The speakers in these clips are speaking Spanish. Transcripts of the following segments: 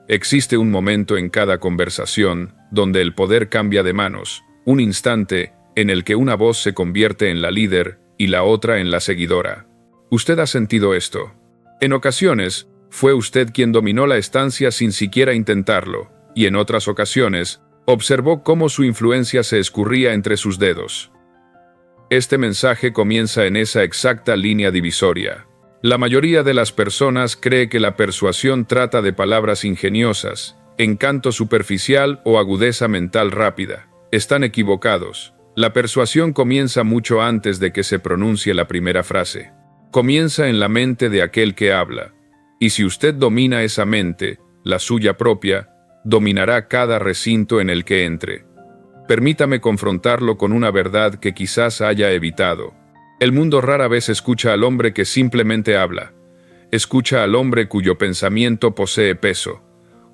Existe un momento en cada conversación donde el poder cambia de manos, un instante en el que una voz se convierte en la líder y la otra en la seguidora. Usted ha sentido esto. En ocasiones, fue usted quien dominó la estancia sin siquiera intentarlo, y en otras ocasiones, observó cómo su influencia se escurría entre sus dedos. Este mensaje comienza en esa exacta línea divisoria. La mayoría de las personas cree que la persuasión trata de palabras ingeniosas, encanto superficial o agudeza mental rápida. Están equivocados. La persuasión comienza mucho antes de que se pronuncie la primera frase. Comienza en la mente de aquel que habla. Y si usted domina esa mente, la suya propia, dominará cada recinto en el que entre. Permítame confrontarlo con una verdad que quizás haya evitado. El mundo rara vez escucha al hombre que simplemente habla. Escucha al hombre cuyo pensamiento posee peso.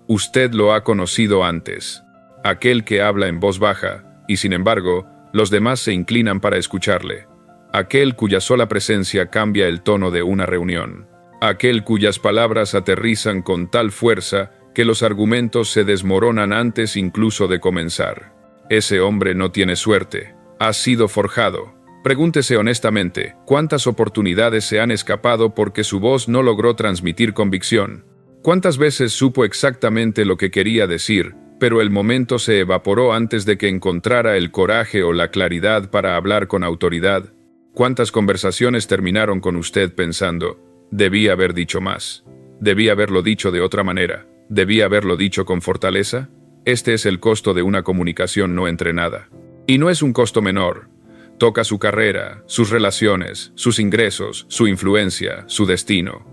Usted lo ha conocido antes. Aquel que habla en voz baja, y sin embargo, los demás se inclinan para escucharle. Aquel cuya sola presencia cambia el tono de una reunión. Aquel cuyas palabras aterrizan con tal fuerza que los argumentos se desmoronan antes incluso de comenzar. Ese hombre no tiene suerte. Ha sido forjado. Pregúntese honestamente, ¿cuántas oportunidades se han escapado porque su voz no logró transmitir convicción? ¿Cuántas veces supo exactamente lo que quería decir, pero el momento se evaporó antes de que encontrara el coraje o la claridad para hablar con autoridad? ¿Cuántas conversaciones terminaron con usted pensando, debí haber dicho más? ¿Debí haberlo dicho de otra manera? ¿Debí haberlo dicho con fortaleza? Este es el costo de una comunicación no entrenada. Y no es un costo menor. Toca su carrera, sus relaciones, sus ingresos, su influencia, su destino.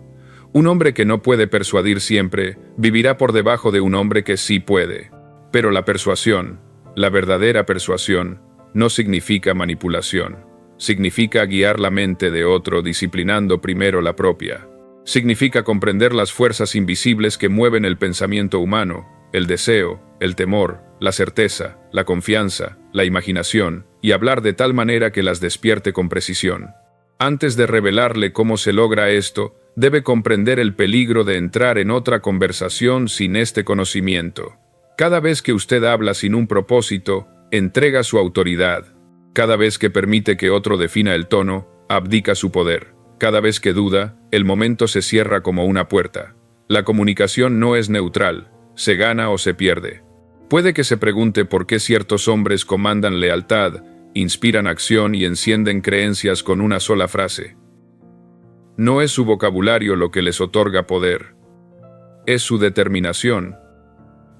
Un hombre que no puede persuadir siempre, vivirá por debajo de un hombre que sí puede. Pero la persuasión, la verdadera persuasión, no significa manipulación. Significa guiar la mente de otro disciplinando primero la propia. Significa comprender las fuerzas invisibles que mueven el pensamiento humano, el deseo, el temor, la certeza, la confianza, la imaginación, y hablar de tal manera que las despierte con precisión. Antes de revelarle cómo se logra esto, debe comprender el peligro de entrar en otra conversación sin este conocimiento. Cada vez que usted habla sin un propósito, entrega su autoridad. Cada vez que permite que otro defina el tono, abdica su poder. Cada vez que duda, el momento se cierra como una puerta. La comunicación no es neutral, se gana o se pierde. Puede que se pregunte por qué ciertos hombres comandan lealtad, inspiran acción y encienden creencias con una sola frase. No es su vocabulario lo que les otorga poder. Es su determinación.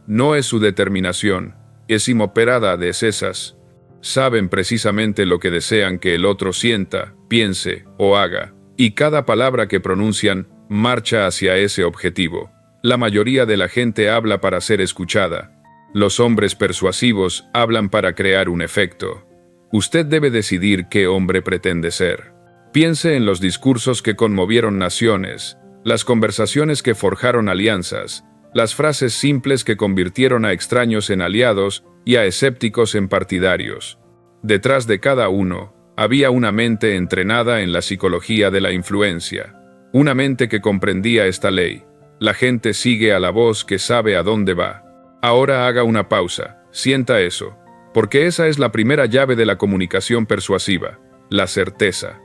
No es su determinación, es inoperada de esas. Saben precisamente lo que desean que el otro sienta, piense o haga, y cada palabra que pronuncian marcha hacia ese objetivo. La mayoría de la gente habla para ser escuchada. Los hombres persuasivos hablan para crear un efecto. Usted debe decidir qué hombre pretende ser. Piense en los discursos que conmovieron naciones, las conversaciones que forjaron alianzas, las frases simples que convirtieron a extraños en aliados y a escépticos en partidarios. Detrás de cada uno, había una mente entrenada en la psicología de la influencia. Una mente que comprendía esta ley. La gente sigue a la voz que sabe a dónde va. Ahora haga una pausa, sienta eso, porque esa es la primera llave de la comunicación persuasiva, la certeza.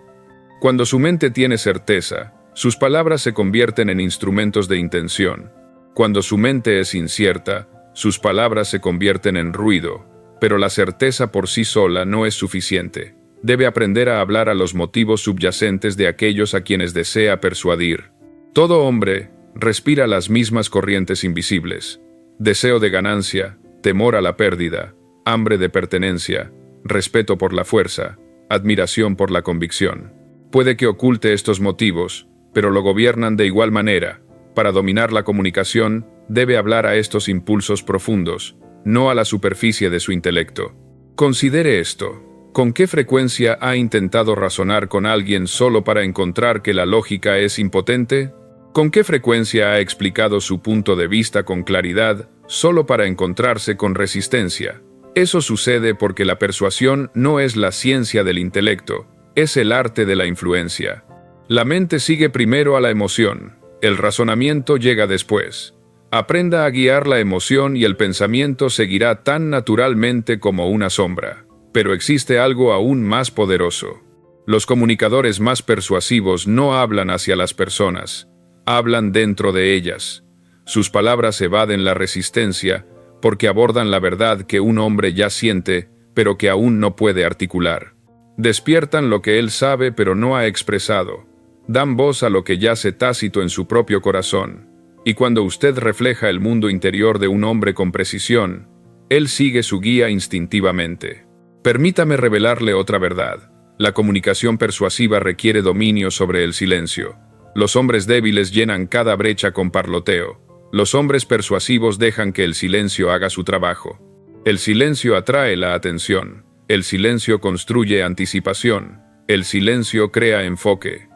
Cuando su mente tiene certeza, sus palabras se convierten en instrumentos de intención. Cuando su mente es incierta, sus palabras se convierten en ruido, pero la certeza por sí sola no es suficiente. Debe aprender a hablar a los motivos subyacentes de aquellos a quienes desea persuadir. Todo hombre respira las mismas corrientes invisibles. Deseo de ganancia, temor a la pérdida, hambre de pertenencia, respeto por la fuerza, admiración por la convicción. Puede que oculte estos motivos, pero lo gobiernan de igual manera. Para dominar la comunicación, debe hablar a estos impulsos profundos, no a la superficie de su intelecto. Considere esto. ¿Con qué frecuencia ha intentado razonar con alguien solo para encontrar que la lógica es impotente? ¿Con qué frecuencia ha explicado su punto de vista con claridad solo para encontrarse con resistencia? Eso sucede porque la persuasión no es la ciencia del intelecto, es el arte de la influencia. La mente sigue primero a la emoción, el razonamiento llega después. Aprenda a guiar la emoción y el pensamiento seguirá tan naturalmente como una sombra. Pero existe algo aún más poderoso. Los comunicadores más persuasivos no hablan hacia las personas, hablan dentro de ellas. Sus palabras evaden la resistencia porque abordan la verdad que un hombre ya siente, pero que aún no puede articular. Despiertan lo que él sabe pero no ha expresado. Dan voz a lo que yace tácito en su propio corazón. Y cuando usted refleja el mundo interior de un hombre con precisión, él sigue su guía instintivamente. Permítame revelarle otra verdad. La comunicación persuasiva requiere dominio sobre el silencio. Los hombres débiles llenan cada brecha con parloteo. Los hombres persuasivos dejan que el silencio haga su trabajo. El silencio atrae la atención. El silencio construye anticipación. El silencio crea enfoque.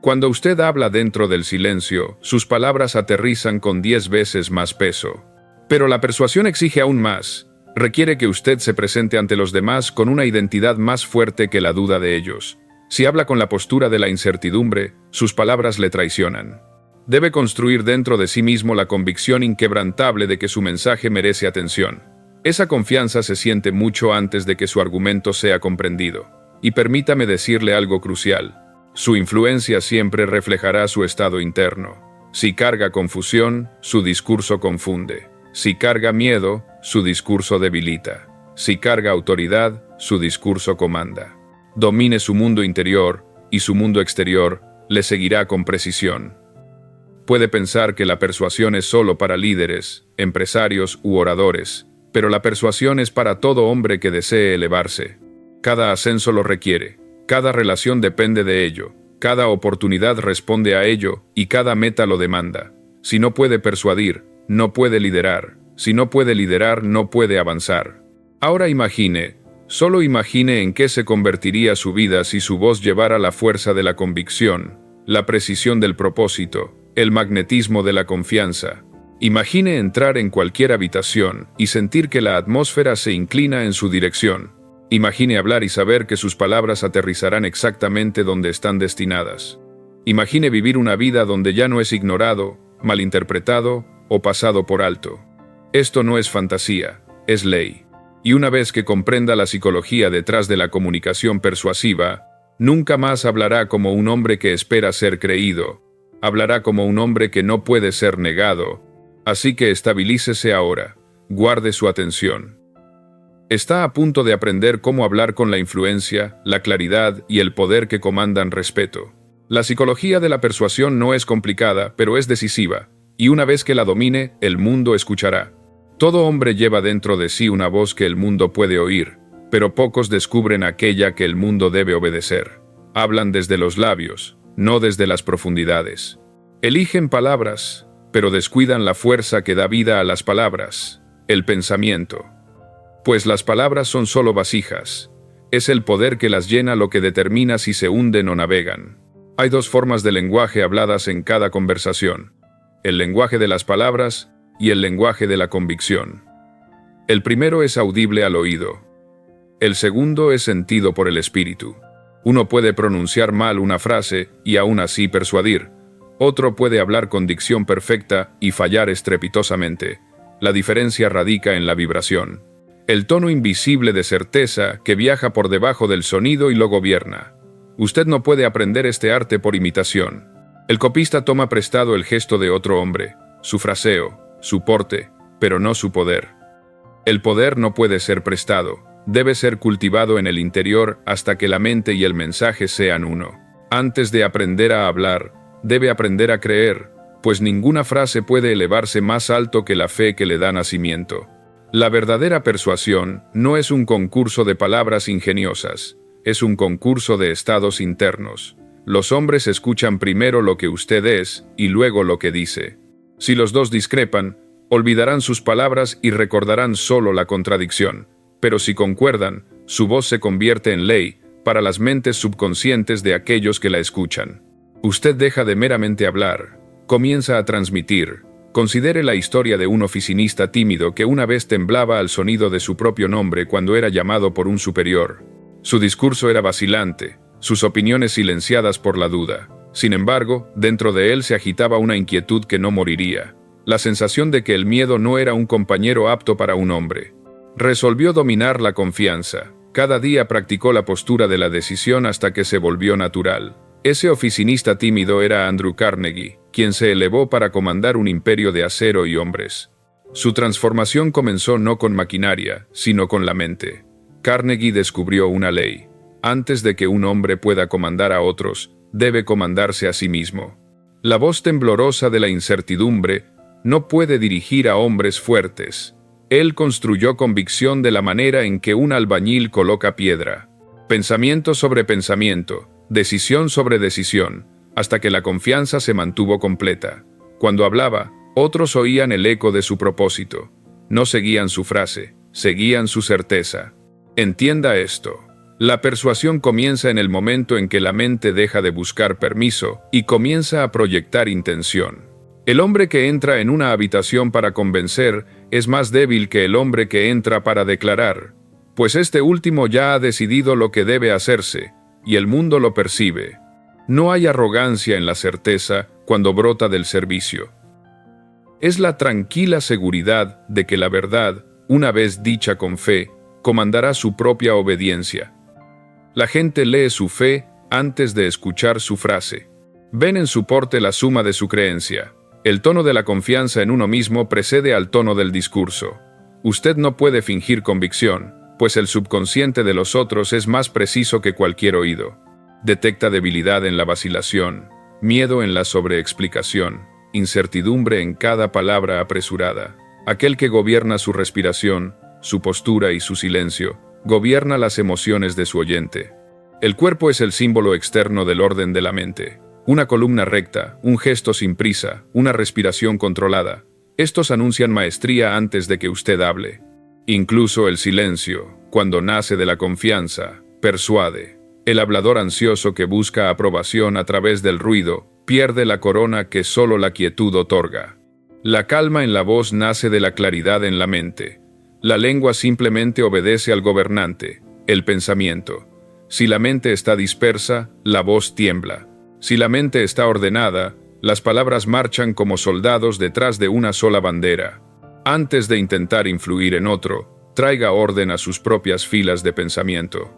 Cuando usted habla dentro del silencio, sus palabras aterrizan con 10 veces más peso. Pero la persuasión exige aún más. Requiere que usted se presente ante los demás con una identidad más fuerte que la duda de ellos. Si habla con la postura de la incertidumbre, sus palabras le traicionan. Debe construir dentro de sí mismo la convicción inquebrantable de que su mensaje merece atención. Esa confianza se siente mucho antes de que su argumento sea comprendido. Y permítame decirle algo crucial. Su influencia siempre reflejará su estado interno. Si carga confusión, su discurso confunde. Si carga miedo, su discurso debilita. Si carga autoridad, su discurso comanda. Domine su mundo interior, y su mundo exterior le seguirá con precisión. Puede pensar que la persuasión es solo para líderes, empresarios u oradores, pero la persuasión es para todo hombre que desee elevarse. Cada ascenso lo requiere, cada relación depende de ello, cada oportunidad responde a ello y cada meta lo demanda. Si no puede persuadir, no puede liderar. Si no puede liderar, no puede avanzar. Ahora imagine, solo imagine en qué se convertiría su vida si su voz llevara la fuerza de la convicción, la precisión del propósito, el magnetismo de la confianza. Imagine entrar en cualquier habitación y sentir que la atmósfera se inclina en su dirección. Imagine hablar y saber que sus palabras aterrizarán exactamente donde están destinadas. Imagine vivir una vida donde ya no es ignorado, malinterpretado o pasado por alto. Esto no es fantasía, es ley. Y una vez que comprenda la psicología detrás de la comunicación persuasiva, nunca más hablará como un hombre que espera ser creído. Hablará como un hombre que no puede ser negado. Así que estabilícese ahora. Guarde su atención. Está a punto de aprender cómo hablar con la influencia, la claridad y el poder que comandan respeto. La psicología de la persuasión no es complicada, pero es decisiva. Y una vez que la domine, el mundo escuchará. Todo hombre lleva dentro de sí una voz que el mundo puede oír, pero pocos descubren aquella que el mundo debe obedecer. Hablan desde los labios, no desde las profundidades. Eligen palabras, pero descuidan la fuerza que da vida a las palabras, el pensamiento. Pues las palabras son solo vasijas. Es el poder que las llena lo que determina si se hunden o navegan. Hay dos formas de lenguaje habladas en cada conversación. El lenguaje de las palabras y el lenguaje de la convicción. El primero es audible al oído. El segundo es sentido por el espíritu. Uno puede pronunciar mal una frase y aún así persuadir. Otro puede hablar con dicción perfecta y fallar estrepitosamente. La diferencia radica en la vibración. El tono invisible de certeza que viaja por debajo del sonido y lo gobierna. Usted no puede aprender este arte por imitación. El copista toma prestado el gesto de otro hombre, su fraseo, su porte, pero no su poder. El poder no puede ser prestado, debe ser cultivado en el interior hasta que la mente y el mensaje sean uno. Antes de aprender a hablar, debe aprender a creer, pues ninguna frase puede elevarse más alto que la fe que le da nacimiento. La verdadera persuasión no es un concurso de palabras ingeniosas, es un concurso de estados internos. Los hombres escuchan primero lo que usted es y luego lo que dice. Si los dos discrepan, olvidarán sus palabras y recordarán solo la contradicción. Pero si concuerdan, su voz se convierte en ley para las mentes subconscientes de aquellos que la escuchan. Usted deja de meramente hablar, comienza a transmitir. Considere la historia de un oficinista tímido que una vez temblaba al sonido de su propio nombre cuando era llamado por un superior. Su discurso era vacilante, sus opiniones silenciadas por la duda. Sin embargo, dentro de él se agitaba una inquietud que no moriría. la sensación de que el miedo no era un compañero apto para un hombre. Resolvió dominar la confianza. Cada día practicó la postura de la decisión hasta que se volvió natural. Ese oficinista tímido era Andrew Carnegie, quien se elevó para comandar un imperio de acero y hombres. Su transformación comenzó no con maquinaria, sino con la mente. Carnegie descubrió una ley. Antes de que un hombre pueda comandar a otros, debe comandarse a sí mismo. La voz temblorosa de la incertidumbre no puede dirigir a hombres fuertes. Él construyó convicción de la manera en que un albañil coloca piedra. Pensamiento sobre pensamiento, decisión sobre decisión, hasta que la confianza se mantuvo completa. Cuando hablaba, otros oían el eco de su propósito. No seguían su frase, seguían su certeza. Entienda esto. La persuasión comienza en el momento en que la mente deja de buscar permiso y comienza a proyectar intención. El hombre que entra en una habitación para convencer es más débil que el hombre que entra para declarar, pues este último ya ha decidido lo que debe hacerse, y el mundo lo percibe. No hay arrogancia en la certeza cuando brota del servicio. Es la tranquila seguridad de que la verdad, una vez dicha con fe, comandará su propia obediencia. La gente lee su fe antes de escuchar su frase. Ven en su porte la suma de su creencia. El tono de la confianza en uno mismo precede al tono del discurso. Usted no puede fingir convicción, pues el subconsciente de los otros es más preciso que cualquier oído. Detecta debilidad en la vacilación, miedo en la sobreexplicación, incertidumbre en cada palabra apresurada. Aquel que gobierna su respiración, su postura y su silencio, gobierna las emociones de su oyente. El cuerpo es el símbolo externo del orden de la mente. Una columna recta, un gesto sin prisa, una respiración controlada. Estos anuncian maestría antes de que usted hable. Incluso el silencio, cuando nace de la confianza, persuade. El hablador ansioso que busca aprobación a través del ruido pierde la corona que solo la quietud otorga. La calma en la voz nace de la claridad en la mente. La lengua simplemente obedece al gobernante, el pensamiento. Si la mente está dispersa, la voz tiembla. Si la mente está ordenada, las palabras marchan como soldados detrás de una sola bandera. Antes de intentar influir en otro, traiga orden a sus propias filas de pensamiento.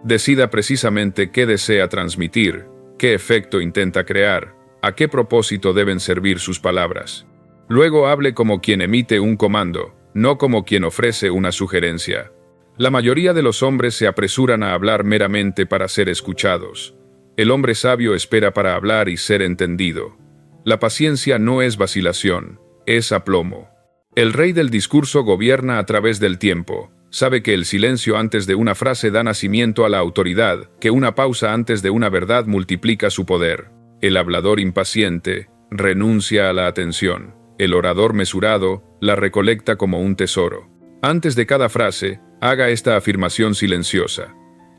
Decida precisamente qué desea transmitir, qué efecto intenta crear, a qué propósito deben servir sus palabras. Luego hable como quien emite un comando, no como quien ofrece una sugerencia. La mayoría de los hombres se apresuran a hablar meramente para ser escuchados. El hombre sabio espera para hablar y ser entendido. La paciencia no es vacilación, es aplomo. El rey del discurso gobierna a través del tiempo. Sabe que el silencio antes de una frase da nacimiento a la autoridad, que una pausa antes de una verdad multiplica su poder. El hablador impaciente renuncia a la atención. El orador mesurado la recolecta como un tesoro. Antes de cada frase, haga esta afirmación silenciosa.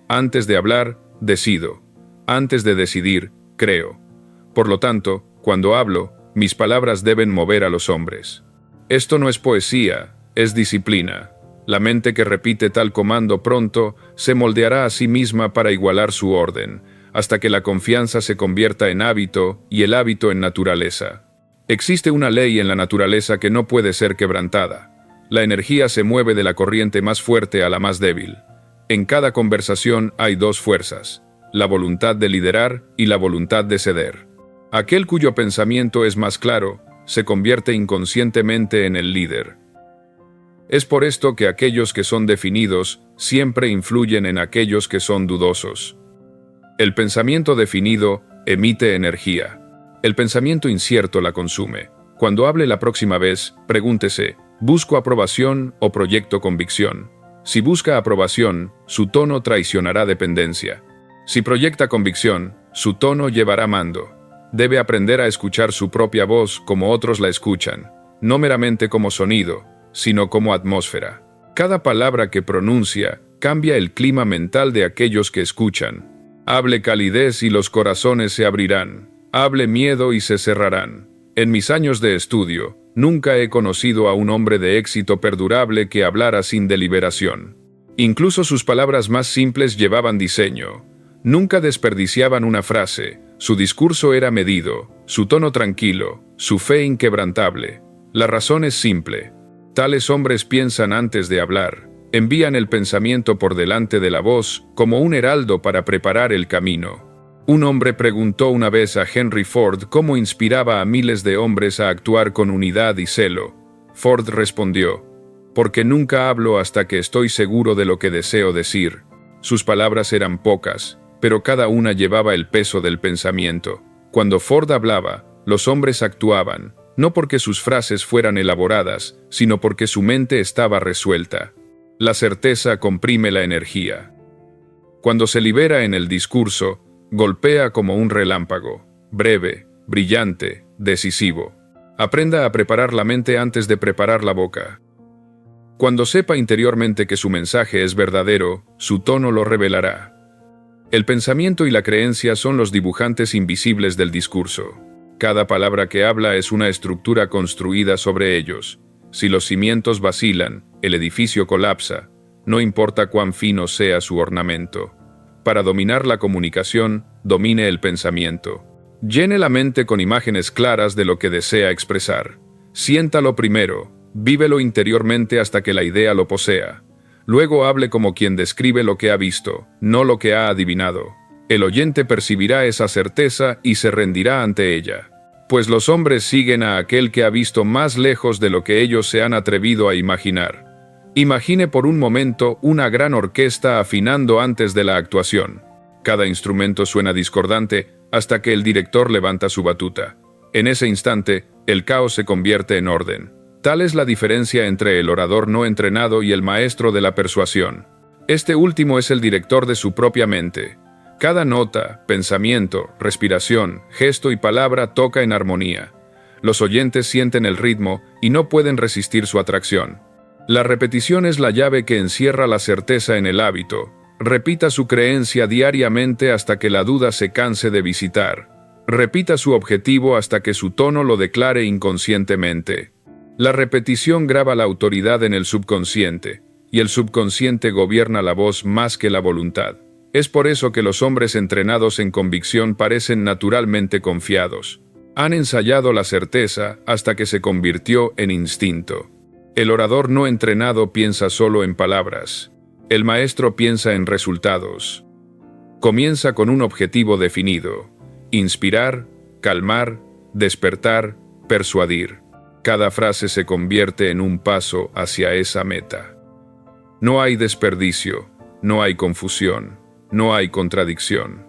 Antes de hablar, decido. Antes de decidir, creo. Por lo tanto, cuando hablo, mis palabras deben mover a los hombres. Esto no es poesía, es disciplina. La mente que repite tal comando pronto se moldeará a sí misma para igualar su orden, hasta que la confianza se convierta en hábito y el hábito en naturaleza. Existe una ley en la naturaleza que no puede ser quebrantada. La energía se mueve de la corriente más fuerte a la más débil. En cada conversación hay dos fuerzas, la voluntad de liderar y la voluntad de ceder. Aquel cuyo pensamiento es más claro, se convierte inconscientemente en el líder. Es por esto que aquellos que son definidos siempre influyen en aquellos que son dudosos. El pensamiento definido emite energía. El pensamiento incierto la consume. Cuando hable la próxima vez, pregúntese, ¿busco aprobación o proyecto convicción? Si busca aprobación, su tono traicionará dependencia. Si proyecta convicción, su tono llevará mando. Debe aprender a escuchar su propia voz como otros la escuchan, no meramente como sonido, sino como atmósfera. Cada palabra que pronuncia cambia el clima mental de aquellos que escuchan. Hable calidez y los corazones se abrirán. Hable miedo y se cerrarán. En mis años de estudio, nunca he conocido a un hombre de éxito perdurable que hablara sin deliberación. Incluso sus palabras más simples llevaban diseño. Nunca desperdiciaban una frase, Su discurso era medido, su tono tranquilo, su fe inquebrantable. La razón es simple. Tales hombres piensan antes de hablar, envían el pensamiento por delante de la voz como un heraldo para preparar el camino. Un hombre preguntó una vez a Henry Ford cómo inspiraba a miles de hombres a actuar con unidad y celo. Ford respondió: «Porque nunca hablo hasta que estoy seguro de lo que deseo decir». Sus palabras eran pocas, pero cada una llevaba el peso del pensamiento. Cuando Ford hablaba, los hombres actuaban, no porque sus frases fueran elaboradas, sino porque su mente estaba resuelta. La certeza comprime la energía. Cuando se libera en el discurso, golpea como un relámpago, breve, brillante, decisivo. Aprenda a preparar la mente antes de preparar la boca. Cuando sepa interiormente que su mensaje es verdadero, su tono lo revelará. El pensamiento y la creencia son los dibujantes invisibles del discurso. Cada palabra que habla es una estructura construida sobre ellos. Si los cimientos vacilan, el edificio colapsa, no importa cuán fino sea su ornamento. Para dominar la comunicación, domine el pensamiento. Llene la mente con imágenes claras de lo que desea expresar. Siéntalo primero, vívelo interiormente hasta que la idea lo posea. Luego hable como quien describe lo que ha visto, no lo que ha adivinado. El oyente percibirá esa certeza y se rendirá ante ella. Pues los hombres siguen a aquel que ha visto más lejos de lo que ellos se han atrevido a imaginar. Imagine por un momento una gran orquesta afinando antes de la actuación. Cada instrumento suena discordante hasta que el director levanta su batuta. En ese instante, el caos se convierte en orden. Tal es la diferencia entre el orador no entrenado y el maestro de la persuasión. Este último es el director de su propia mente. Cada nota, pensamiento, respiración, gesto y palabra toca en armonía. Los oyentes sienten el ritmo y no pueden resistir su atracción. La repetición es la llave que encierra la certeza en el hábito. Repita su creencia diariamente hasta que la duda se canse de visitar. Repita su objetivo hasta que su tono lo declare inconscientemente. La repetición graba la autoridad en el subconsciente, y el subconsciente gobierna la voz más que la voluntad. Es por eso que los hombres entrenados en convicción parecen naturalmente confiados. Han ensayado la certeza hasta que se convirtió en instinto. El orador no entrenado piensa solo en palabras. El maestro piensa en resultados. Comienza con un objetivo definido: inspirar, calmar, despertar, persuadir. Cada frase se convierte en un paso hacia esa meta. No hay desperdicio, no hay confusión, no hay contradicción.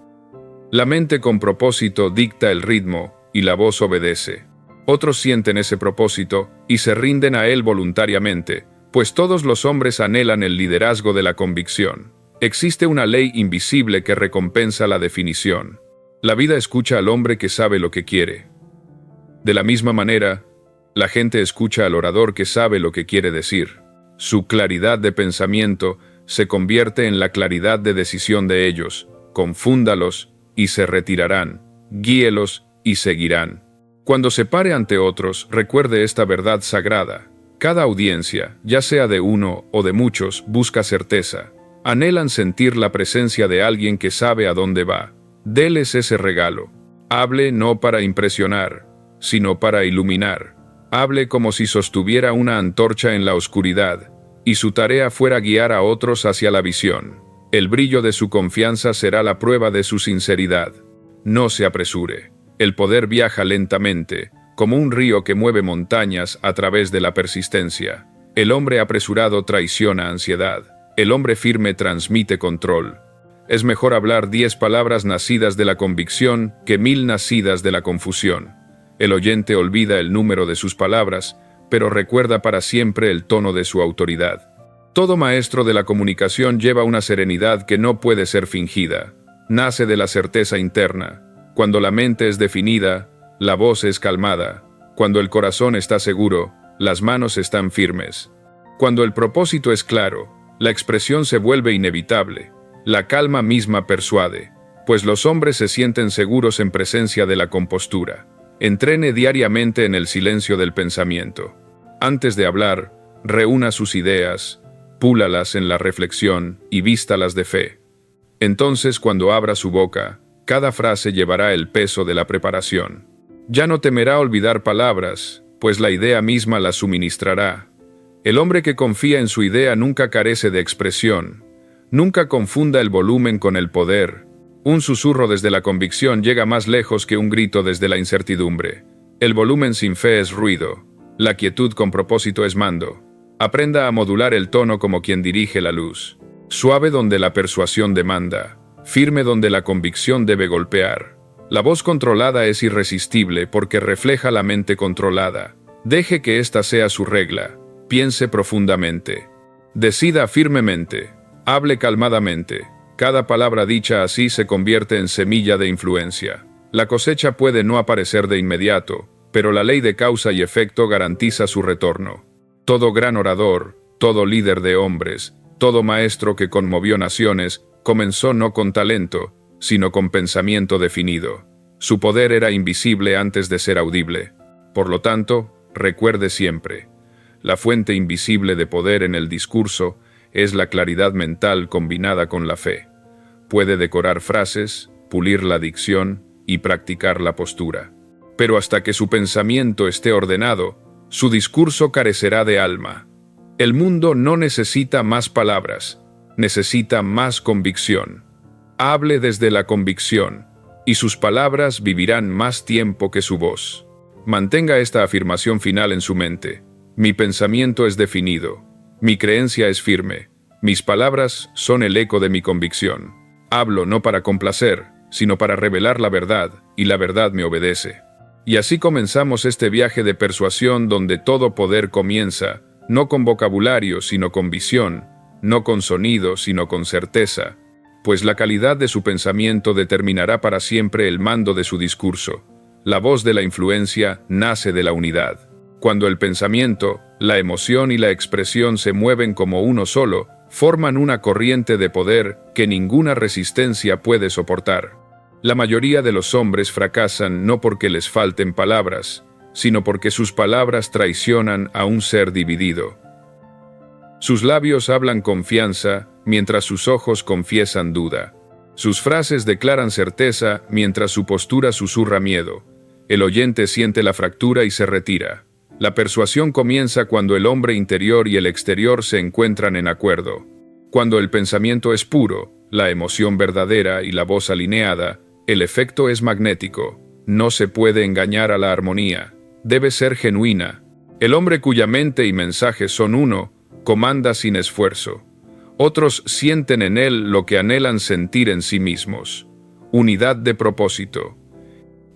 La mente con propósito dicta el ritmo y la voz obedece. Otros sienten ese propósito y se rinden a él voluntariamente, pues todos los hombres anhelan el liderazgo de la convicción. Existe una ley invisible que recompensa la definición. La vida escucha al hombre que sabe lo que quiere. De la misma manera, la gente escucha al orador que sabe lo que quiere decir. Su claridad de pensamiento se convierte en la claridad de decisión de ellos. Confúndalos y se retirarán. Guíelos y seguirán. Cuando se pare ante otros, recuerde esta verdad sagrada. Cada audiencia, ya sea de uno o de muchos, busca certeza. Anhelan sentir la presencia de alguien que sabe a dónde va. Déles ese regalo. Hable no para impresionar, sino para iluminar. Hable como si sostuviera una antorcha en la oscuridad, y su tarea fuera guiar a otros hacia la visión. El brillo de su confianza será la prueba de su sinceridad. No se apresure. El poder viaja lentamente, como un río que mueve montañas a través de la persistencia. El hombre apresurado traiciona ansiedad. El hombre firme transmite control. Es mejor hablar 10 palabras nacidas de la convicción que 1000 nacidas de la confusión. El oyente olvida el número de sus palabras, pero recuerda para siempre el tono de su autoridad. Todo maestro de la comunicación lleva una serenidad que no puede ser fingida. Nace de la certeza interna. Cuando la mente es definida, la voz es calmada. Cuando el corazón está seguro, las manos están firmes. Cuando el propósito es claro, la expresión se vuelve inevitable. La calma misma persuade, pues los hombres se sienten seguros en presencia de la compostura. Entrene diariamente en el silencio del pensamiento. Antes de hablar, reúna sus ideas, púlalas en la reflexión y vístalas de fe. Entonces, cuando abra su boca, Cada frase llevará el peso de la preparación. Ya no temerá olvidar palabras, pues la idea misma las suministrará. El hombre que confía en su idea nunca carece de expresión. Nunca confunda el volumen con el poder. Un susurro desde la convicción llega más lejos que un grito desde la incertidumbre. El volumen sin fe es ruido. La quietud con propósito es mando. Aprenda a modular el tono como quien dirige la luz. Suave donde la persuasión demanda. Firme donde la convicción debe golpear. La voz controlada es irresistible porque refleja la mente controlada. Deje que esta sea su regla. Piense profundamente. Decida firmemente. Hable calmadamente. Cada palabra dicha así se convierte en semilla de influencia. La cosecha puede no aparecer de inmediato, pero la ley de causa y efecto garantiza su retorno. Todo gran orador, todo líder de hombres, todo maestro que conmovió naciones, comenzó no con talento, sino con pensamiento definido. Su poder era invisible antes de ser audible. Por lo tanto, recuerde siempre, la fuente invisible de poder en el discurso es la claridad mental combinada con la fe. Puede decorar frases, pulir la dicción y practicar la postura. Pero hasta que su pensamiento esté ordenado, su discurso carecerá de alma. El mundo no necesita más palabras, necesita más convicción. Hable desde la convicción, y sus palabras vivirán más tiempo que su voz. Mantenga esta afirmación final en su mente. Mi pensamiento es definido, mi creencia es firme, mis palabras son el eco de mi convicción. Hablo no para complacer, sino para revelar la verdad, y la verdad me obedece. Y así comenzamos este viaje de persuasión donde todo poder comienza, no con vocabulario, sino con visión, no con sonido, sino con certeza, pues la calidad de su pensamiento determinará para siempre el mando de su discurso. La voz de la influencia nace de la unidad. Cuando el pensamiento, la emoción y la expresión se mueven como uno solo, forman una corriente de poder que ninguna resistencia puede soportar. La mayoría de los hombres fracasan no porque les falten palabras, sino porque sus palabras traicionan a un ser dividido. Sus labios hablan confianza, mientras sus ojos confiesan duda. Sus frases declaran certeza, mientras su postura susurra miedo. El oyente siente la fractura y se retira. La persuasión comienza cuando el hombre interior y el exterior se encuentran en acuerdo. Cuando el pensamiento es puro, la emoción verdadera y la voz alineada, el efecto es magnético. No se puede engañar a la armonía. Debe ser genuina. El hombre cuya mente y mensaje son uno, comanda sin esfuerzo. Otros sienten en él lo que anhelan sentir en sí mismos. Unidad de propósito.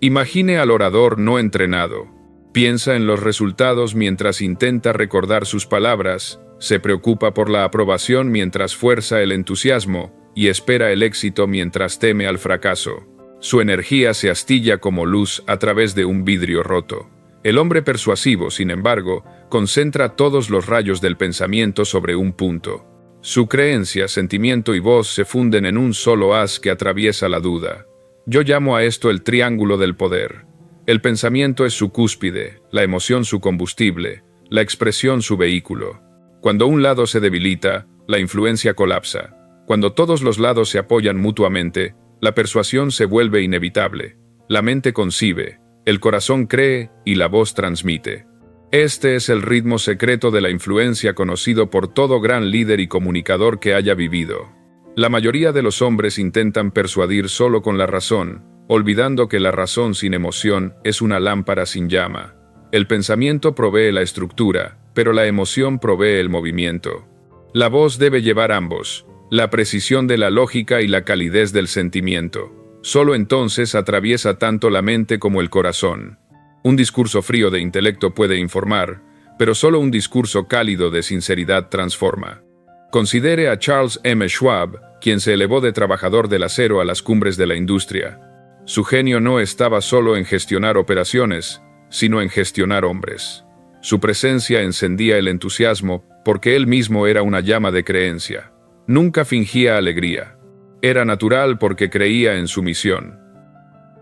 Imagine al orador no entrenado. Piensa en los resultados mientras intenta recordar sus palabras, se preocupa por la aprobación mientras fuerza el entusiasmo y espera el éxito mientras teme al fracaso. Su energía se astilla como luz a través de un vidrio roto. El hombre persuasivo, sin embargo, concentra todos los rayos del pensamiento sobre un punto. Su creencia, sentimiento y voz se funden en un solo haz que atraviesa la duda. Yo llamo a esto el triángulo del poder. El pensamiento es su cúspide, la emoción su combustible, la expresión su vehículo. Cuando un lado se debilita, la influencia colapsa. Cuando todos los lados se apoyan mutuamente, la persuasión se vuelve inevitable. La mente concibe, el corazón cree y la voz transmite. Este es el ritmo secreto de la influencia conocido por todo gran líder y comunicador que haya vivido. La mayoría de los hombres intentan persuadir solo con la razón, olvidando que la razón sin emoción es una lámpara sin llama. El pensamiento provee la estructura, pero la emoción provee el movimiento. La voz debe llevar ambos, la precisión de la lógica y la calidez del sentimiento. Solo entonces atraviesa tanto la mente como el corazón. Un discurso frío de intelecto puede informar, pero solo un discurso cálido de sinceridad transforma. Considere a Charles M. Schwab, quien se elevó de trabajador del acero a las cumbres de la industria. Su genio no estaba solo en gestionar operaciones, sino en gestionar hombres. Su presencia encendía el entusiasmo porque él mismo era una llama de creencia. Nunca fingía alegría. Era natural porque creía en su misión.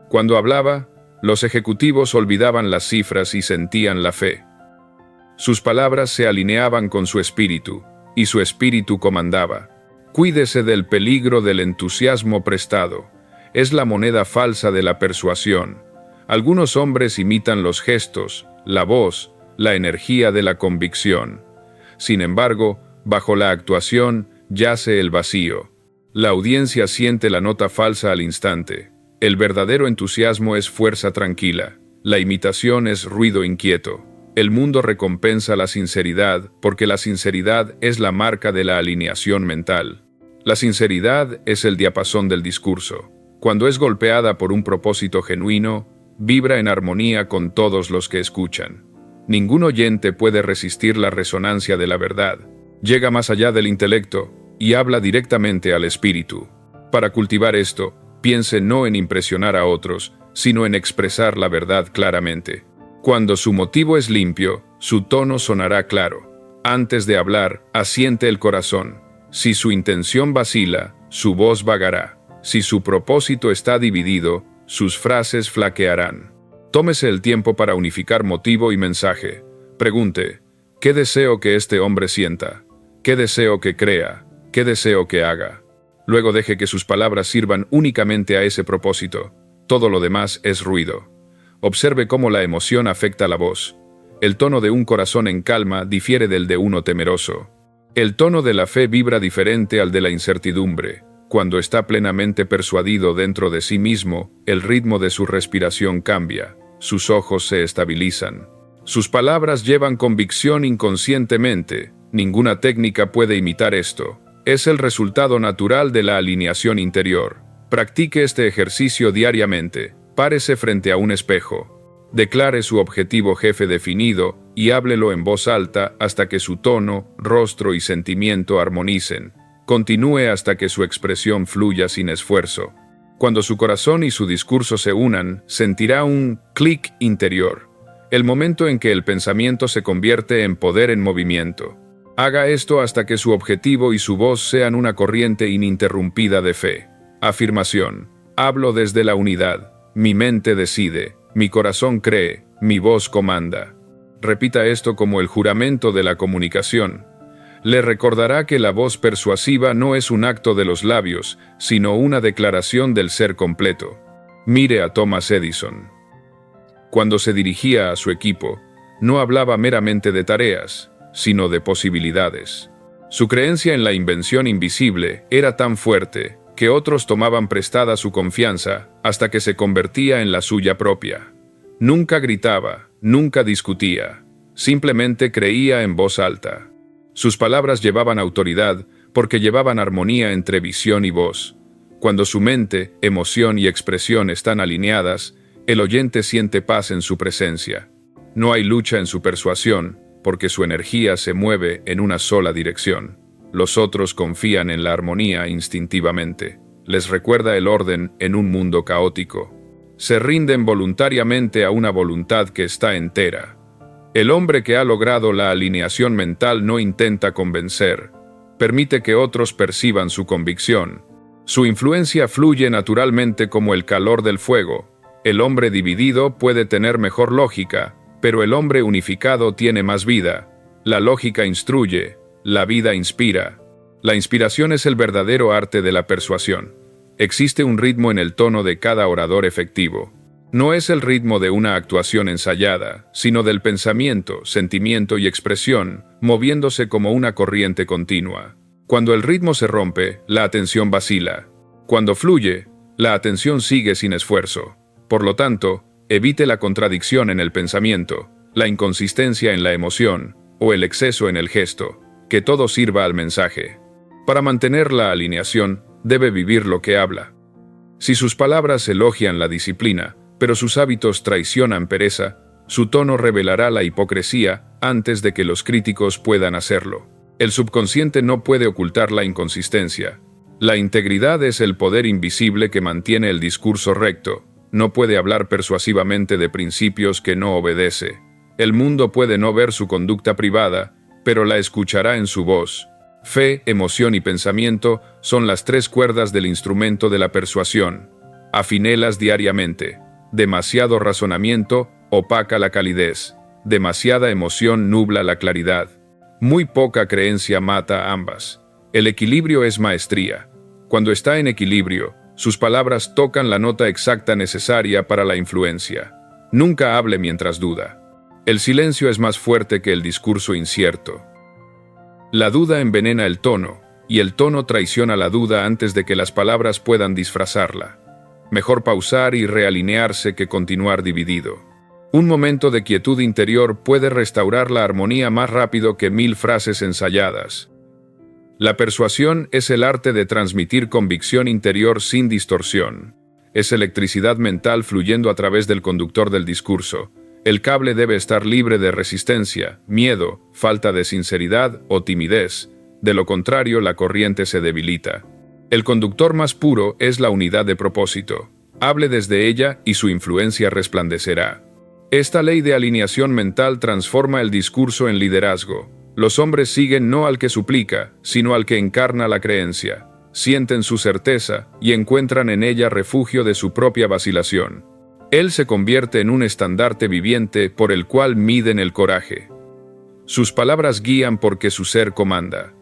Cuando hablaba, los ejecutivos olvidaban las cifras y sentían la fe. Sus palabras se alineaban con su espíritu, y su espíritu comandaba. Cuídese del peligro del entusiasmo prestado. es la moneda falsa de la persuasión. Algunos hombres imitan los gestos, la voz, la energía de la convicción. Sin embargo, bajo la actuación yace el vacío. La audiencia siente la nota falsa al instante. El verdadero entusiasmo es fuerza tranquila. La imitación es ruido inquieto. El mundo recompensa la sinceridad porque la sinceridad es la marca de la alineación mental. La sinceridad es el diapasón del discurso. Cuando es golpeada por un propósito genuino, vibra en armonía con todos los que escuchan. Ningún oyente puede resistir la resonancia de la verdad. Llega más allá del intelecto y habla directamente al espíritu. Para cultivar esto, piense no en impresionar a otros, sino en expresar la verdad claramente. Cuando su motivo es limpio, su tono sonará claro. Antes de hablar, asiente el corazón. Si su intención vacila, su voz vagará. Si su propósito está dividido, sus frases flaquearán. Tómese el tiempo para unificar motivo y mensaje. Pregunte, ¿qué deseo que este hombre sienta? ¿Qué deseo que crea? ¿Qué deseo que haga? Luego deje que sus palabras sirvan únicamente a ese propósito. Todo lo demás es ruido. Observe cómo la emoción afecta la voz. El tono de un corazón en calma difiere del de uno temeroso. El tono de la fe vibra diferente al de la incertidumbre. Cuando está plenamente persuadido dentro de sí mismo, el ritmo de su respiración cambia, sus ojos se estabilizan. Sus palabras llevan convicción inconscientemente. Ninguna técnica puede imitar esto. Es el resultado natural de la alineación interior. Practique este ejercicio diariamente. Párese frente a un espejo. Declare su objetivo jefe definido y háblelo en voz alta hasta que su tono, rostro y sentimiento armonicen. Continúe hasta que su expresión fluya sin esfuerzo. Cuando su corazón y su discurso se unan, sentirá un clic interior, el momento en que el pensamiento se convierte en poder en movimiento. Haga esto hasta que su objetivo y su voz sean una corriente ininterrumpida de fe. Afirmación. Hablo desde la unidad. Mi mente decide, mi corazón cree, mi voz comanda. Repita esto como el juramento de la comunicación. Le recordará que la voz persuasiva no es un acto de los labios, sino una declaración del ser completo. Mire a Thomas Edison. Cuando se dirigía a su equipo, no hablaba meramente de tareas, sino de posibilidades. Su creencia en la invención invisible era tan fuerte que otros tomaban prestada su confianza hasta que se convertía en la suya propia. Nunca gritaba, nunca discutía, simplemente creía en voz alta. Sus palabras llevaban autoridad porque llevaban armonía entre visión y voz. Cuando su mente, emoción y expresión están alineadas, el oyente siente paz en su presencia. No hay lucha en su persuasión, porque su energía se mueve en una sola dirección. Los otros confían en la armonía instintivamente. Les recuerda el orden en un mundo caótico. Se rinden voluntariamente a una voluntad que está entera. El hombre que ha logrado la alineación mental no intenta convencer. Permite que otros perciban su convicción. Su influencia fluye naturalmente como el calor del fuego. El hombre dividido puede tener mejor lógica, pero el hombre unificado tiene más vida. La lógica instruye, la vida inspira. La inspiración es el verdadero arte de la persuasión. Existe un ritmo en el tono de cada orador efectivo. No es el ritmo de una actuación ensayada, sino del pensamiento, sentimiento y expresión, moviéndose como una corriente continua. Cuando el ritmo se rompe, la atención vacila. Cuando fluye, la atención sigue sin esfuerzo. Por lo tanto, evite la contradicción en el pensamiento, la inconsistencia en la emoción, o el exceso en el gesto. Que todo sirva al mensaje. Para mantener la alineación, debe vivir lo que habla. Si sus palabras elogian la disciplina, pero sus hábitos traicionan pereza, su tono revelará la hipocresía antes de que los críticos puedan hacerlo. El subconsciente no puede ocultar la inconsistencia. La integridad es el poder invisible que mantiene el discurso recto. No puede hablar persuasivamente de principios que no obedece. El mundo puede no ver su conducta privada, pero la escuchará en su voz. Fe, emoción y pensamiento son las tres cuerdas del instrumento de la persuasión. Afinélas diariamente. Demasiado razonamiento opaca la calidez. Demasiada emoción nubla la claridad. Muy poca creencia mata ambas. El equilibrio es maestría. Cuando está en equilibrio, Sus palabras tocan la nota exacta necesaria para la influencia. Nunca hable mientras duda. El silencio es más fuerte que el discurso incierto. La duda envenena el tono, y el tono traiciona la duda antes de que las palabras puedan disfrazarla. Mejor pausar y realinearse que continuar dividido. Un momento de quietud interior puede restaurar la armonía más rápido que 1000 frases ensayadas. La persuasión es el arte de transmitir convicción interior sin distorsión. Es electricidad mental fluyendo a través del conductor del discurso. El cable debe estar libre de resistencia, miedo, falta de sinceridad o timidez. De lo contrario, la corriente se debilita. El conductor más puro es la unidad de propósito. Hable desde ella y su influencia resplandecerá. Esta ley de alineación mental transforma el discurso en liderazgo. Los hombres siguen no al que suplica, sino al que encarna la creencia. Sienten su certeza y encuentran en ella refugio de su propia vacilación. Él se convierte en un estandarte viviente por el cual miden el coraje. Sus palabras guían porque su ser comanda.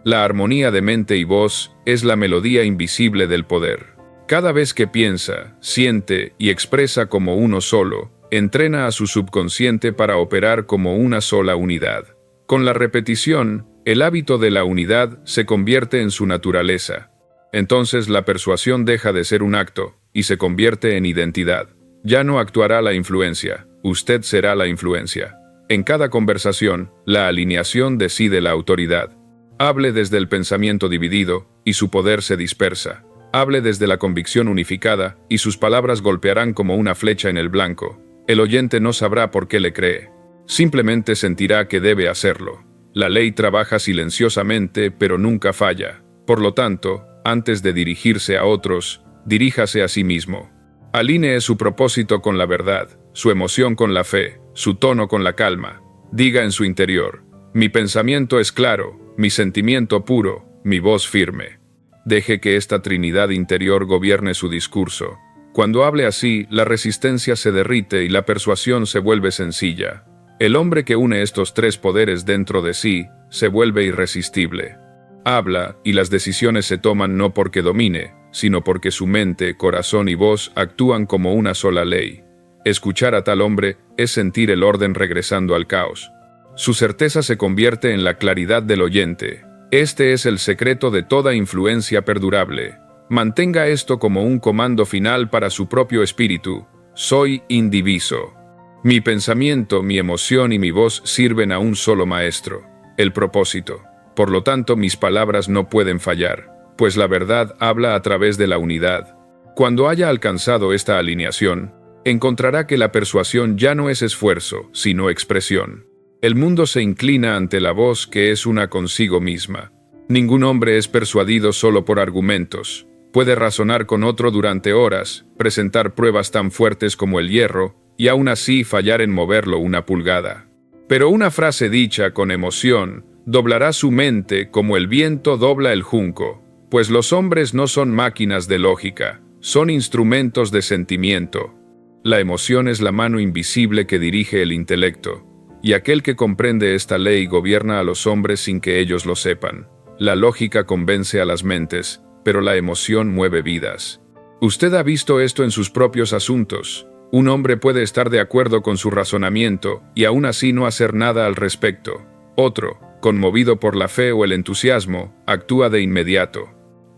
La armonía de mente y voz es la melodía invisible del poder. Cada vez que piensa, siente y expresa como uno solo, entrena a su subconsciente para operar como una sola unidad. Con la repetición, el hábito de la unidad se convierte en su naturaleza. Entonces la persuasión deja de ser un acto y se convierte en identidad. Ya no actuará la influencia, usted será la influencia. En cada conversación, la alineación decide la autoridad. Hable desde el pensamiento dividido y su poder se dispersa. Hable desde la convicción unificada y sus palabras golpearán como una flecha en el blanco. El oyente no sabrá por qué le cree. Simplemente sentirá que debe hacerlo. La ley trabaja silenciosamente, pero nunca falla. Por lo tanto, antes de dirigirse a otros, diríjase a sí mismo. Alinee su propósito con la verdad, su emoción con la fe, su tono con la calma. Diga en su interior: mi pensamiento es claro, mi sentimiento puro, mi voz firme. Deje que esta trinidad interior gobierne su discurso. Cuando hable así, la resistencia se derrite y la persuasión se vuelve sencilla. El hombre que une estos tres poderes dentro de sí, se vuelve irresistible. Habla, y las decisiones se toman no porque domine, sino porque su mente, corazón y voz actúan como una sola ley. Escuchar a tal hombre es sentir el orden regresando al caos. Su certeza se convierte en la claridad del oyente. Este es el secreto de toda influencia perdurable. Mantenga esto como un comando final para su propio espíritu. Soy indiviso. Mi pensamiento, mi emoción y mi voz sirven a un solo maestro, el propósito. Por lo tanto, mis palabras no pueden fallar, pues la verdad habla a través de la unidad. Cuando haya alcanzado esta alineación, encontrará que la persuasión ya no es esfuerzo, sino expresión. El mundo se inclina ante la voz que es una consigo misma. Ningún hombre es persuadido solo por argumentos. Puede razonar con otro durante horas, presentar pruebas tan fuertes como el hierro, y aún así fallar en moverlo una pulgada. Pero una frase dicha con emoción doblará su mente como el viento dobla el junco, pues los hombres no son máquinas de lógica, son instrumentos de sentimiento. La emoción es la mano invisible que dirige el intelecto, y aquel que comprende esta ley gobierna a los hombres sin que ellos lo sepan. La lógica convence a las mentes, pero la emoción mueve vidas. Usted ha visto esto en sus propios asuntos. Un hombre puede estar de acuerdo con su razonamiento y aún así no hacer nada al respecto. Otro, conmovido por la fe o el entusiasmo, actúa de inmediato.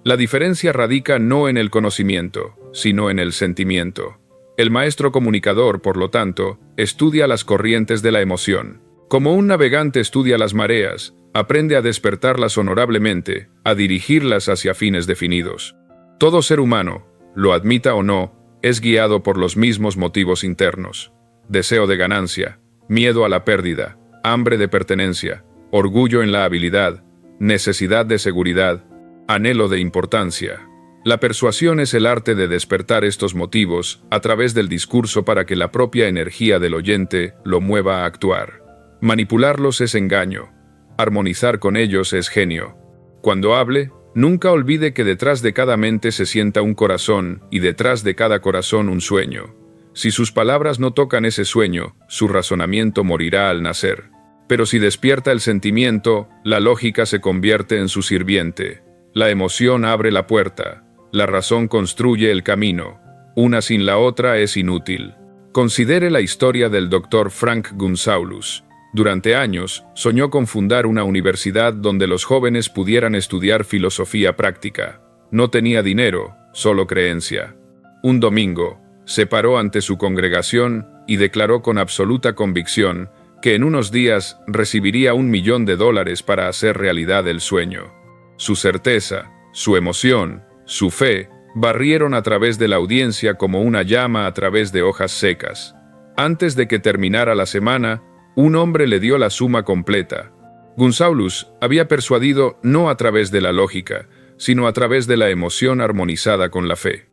La diferencia radica no en el conocimiento, sino en el sentimiento. El maestro comunicador, por lo tanto, estudia las corrientes de la emoción. Como un navegante estudia las mareas, aprende a despertarlas honorablemente, a dirigirlas hacia fines definidos. Todo ser humano, lo admita o no, es guiado por los mismos motivos internos: deseo de ganancia, miedo a la pérdida, hambre de pertenencia, orgullo en la habilidad, necesidad de seguridad, anhelo de importancia. La persuasión es el arte de despertar estos motivos a través del discurso para que la propia energía del oyente lo mueva a actuar. Manipularlos es engaño. Armonizar con ellos es genio. Cuando hable, nunca olvide que detrás de cada mente se sienta un corazón y detrás de cada corazón un sueño. Si sus palabras no tocan ese sueño, su razonamiento morirá al nacer. Pero si despierta el sentimiento, la lógica se convierte en su sirviente. La emoción abre la puerta. La razón construye el camino. Una sin la otra es inútil. Considere la historia del Dr. Frank Gunsaulus. Durante años, soñó con fundar una universidad donde los jóvenes pudieran estudiar filosofía práctica. No tenía dinero, solo creencia. Un domingo, se paró ante su congregación y declaró con absoluta convicción que en unos días recibiría $1.000.000 para hacer realidad el sueño. Su certeza, su emoción, su fe, barrieron a través de la audiencia como una llama a través de hojas secas. Antes de que terminara la semana, un hombre le dio la suma completa. Gunsaulus había persuadido no a través de la lógica, sino a través de la emoción armonizada con la fe.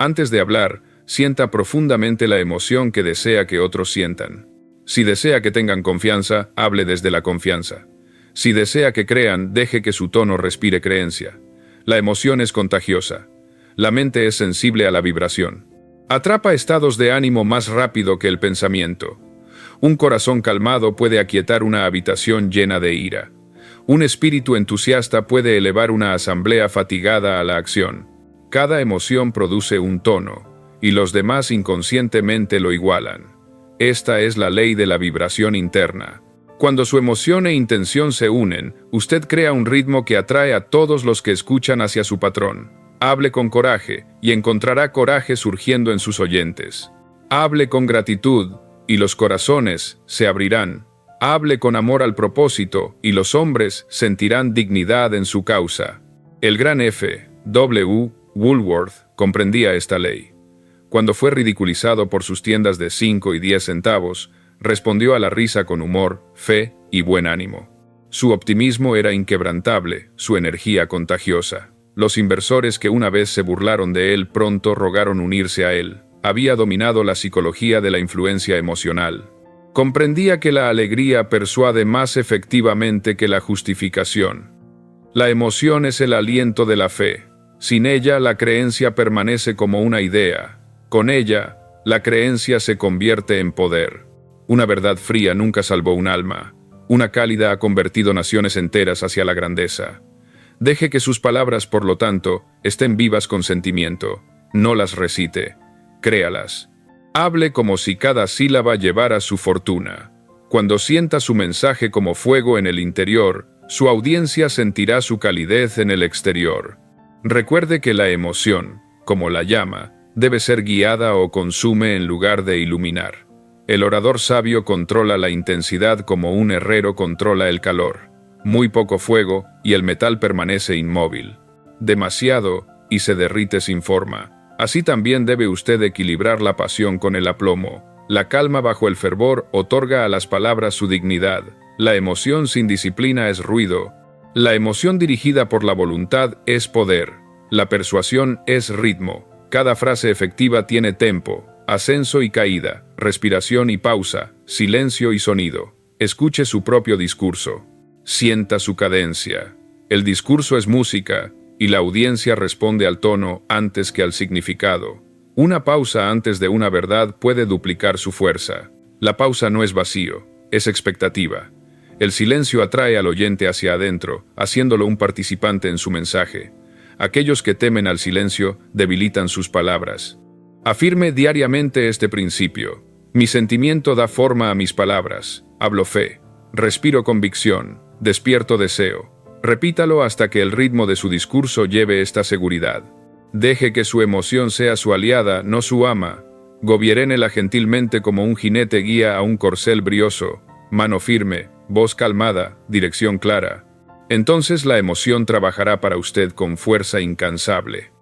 Antes de hablar, sienta profundamente la emoción que desea que otros sientan. Si desea que tengan confianza, hable desde la confianza. Si desea que crean, deje que su tono respire creencia. La emoción es contagiosa. La mente es sensible a la vibración. Atrapa estados de ánimo más rápido que el pensamiento. Un corazón calmado puede aquietar una habitación llena de ira. Un espíritu entusiasta puede elevar una asamblea fatigada a la acción. Cada emoción produce un tono, y los demás inconscientemente lo igualan. Esta es la ley de la vibración interna. Cuando su emoción e intención se unen, usted crea un ritmo que atrae a todos los que escuchan hacia su patrón. Hable con coraje, y encontrará coraje surgiendo en sus oyentes. Hable con gratitud, y los corazones se abrirán. Hable con amor al propósito, y los hombres sentirán dignidad en su causa. El gran F. W. Woolworth comprendía esta ley. Cuando fue ridiculizado por sus tiendas de 5 y 10 centavos, respondió a la risa con humor, fe y buen ánimo. Su optimismo era inquebrantable, su energía contagiosa. Los inversores que una vez se burlaron de él pronto rogaron unirse a él. Había dominado la psicología de la influencia emocional. Comprendía que la alegría persuade más efectivamente que la justificación. La emoción es el aliento de la fe. Sin ella, la creencia permanece como una idea. Con ella, la creencia se convierte en poder. Una verdad fría nunca salvó un alma. Una cálida ha convertido naciones enteras hacia la grandeza. Deje que sus palabras, por lo tanto, estén vivas con sentimiento. No las recite. Créalas. Hable como si cada sílaba llevara su fortuna. Cuando sienta su mensaje como fuego en el interior, su audiencia sentirá su calidez en el exterior. Recuerde que la emoción, como la llama, debe ser guiada o consume en lugar de iluminar. El orador sabio controla la intensidad como un herrero controla el calor. Muy poco fuego y el metal permanece inmóvil. Demasiado y se derrite sin forma. Así también debe usted equilibrar la pasión con el aplomo. La calma bajo el fervor otorga a las palabras su dignidad. La emoción sin disciplina es ruido. La emoción dirigida por la voluntad es poder. La persuasión es ritmo. Cada frase efectiva tiene tempo, ascenso y caída, respiración y pausa, silencio y sonido. Escuche su propio discurso. Sienta su cadencia. El discurso es música, y la audiencia responde al tono antes que al significado. Una pausa antes de una verdad puede duplicar su fuerza. La pausa no es vacío, es expectativa. El silencio atrae al oyente hacia adentro, haciéndolo un participante en su mensaje. Aquellos que temen al silencio debilitan sus palabras. Afirme diariamente este principio. Mi sentimiento da forma a mis palabras. Hablo fe. Respiro convicción. Despierto deseo. Repítalo hasta que el ritmo de su discurso lleve esta seguridad. Deje que su emoción sea su aliada, no su ama. Gobiérenela gentilmente como un jinete guía a un corcel brioso. Mano firme, voz calmada, dirección clara. Entonces la emoción trabajará para usted con fuerza incansable.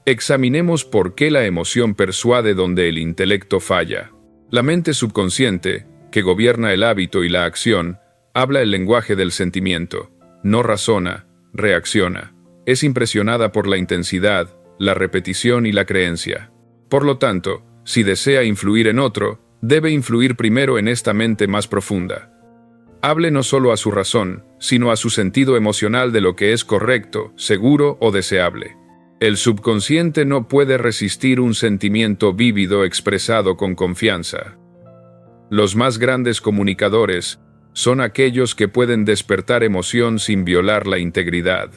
Examinemos por qué la emoción persuade donde el intelecto falla. La mente subconsciente, que gobierna el hábito y la acción, habla el lenguaje del sentimiento. No razona, reacciona. Es impresionada por la intensidad, la repetición y la creencia. Por lo tanto, si desea influir en otro, debe influir primero en esta mente más profunda. Hable no solo a su razón, sino a su sentido emocional de lo que es correcto, seguro o deseable. El subconsciente no puede resistir un sentimiento vívido expresado con confianza. Los más grandes comunicadores son aquellos que pueden despertar emoción sin violar la integridad.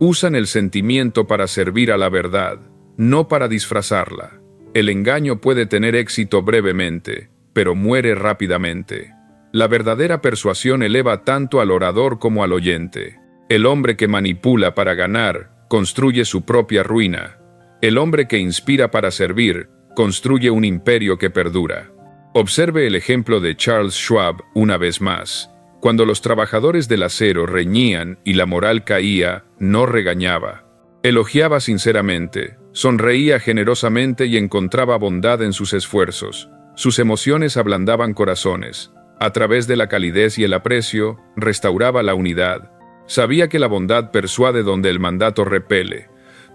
Usan el sentimiento para servir a la verdad, no para disfrazarla. El engaño puede tener éxito brevemente, pero muere rápidamente. La verdadera persuasión eleva tanto al orador como al oyente. El hombre que manipula para ganar, construye su propia ruina. El hombre que inspira para servir, construye un imperio que perdura. Observe el ejemplo de Charles Schwab una vez más. Cuando los trabajadores del acero reñían y la moral caía, no regañaba. Elogiaba sinceramente, sonreía generosamente y encontraba bondad en sus esfuerzos. Sus emociones ablandaban corazones. A través de la calidez y el aprecio, restauraba la unidad. Sabía que la bondad persuade donde el mandato repele.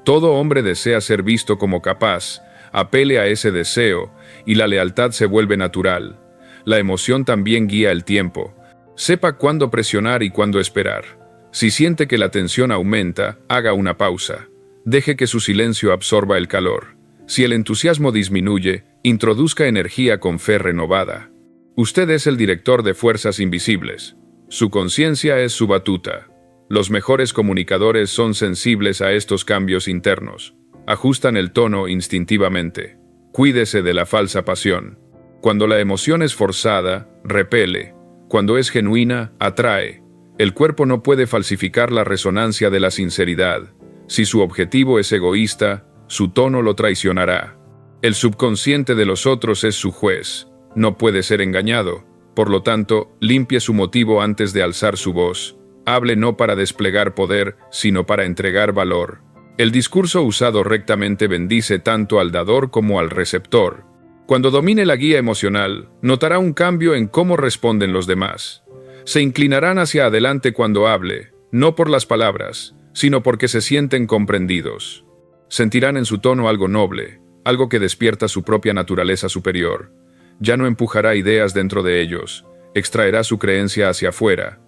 Todo hombre desea ser visto como capaz. Apele a ese deseo, y la lealtad se vuelve natural. La emoción también guía el tiempo. Sepa cuándo presionar y cuándo esperar. Si siente que la tensión aumenta, haga una pausa. Deje que su silencio absorba el calor. Si el entusiasmo disminuye, introduzca energía con fe renovada. Usted es el director de fuerzas invisibles. Su conciencia es su batuta. Los mejores comunicadores son sensibles a estos cambios internos. Ajustan el tono instintivamente. Cuídese de la falsa pasión. Cuando la emoción es forzada, repele. Cuando es genuina, atrae. El cuerpo no puede falsificar la resonancia de la sinceridad. Si su objetivo es egoísta, su tono lo traicionará. El subconsciente de los otros es su juez. No puede ser engañado. Por lo tanto, limpie su motivo antes de alzar su voz. Hable no para desplegar poder, sino para entregar valor. El discurso usado rectamente bendice tanto al dador como al receptor. Cuando domine la guía emocional, notará un cambio en cómo responden los demás. Se inclinarán hacia adelante cuando hable, no por las palabras, sino porque se sienten comprendidos. Sentirán en su tono algo noble, algo que despierta su propia naturaleza superior. Ya no empujará ideas dentro de ellos, extraerá su creencia hacia afuera.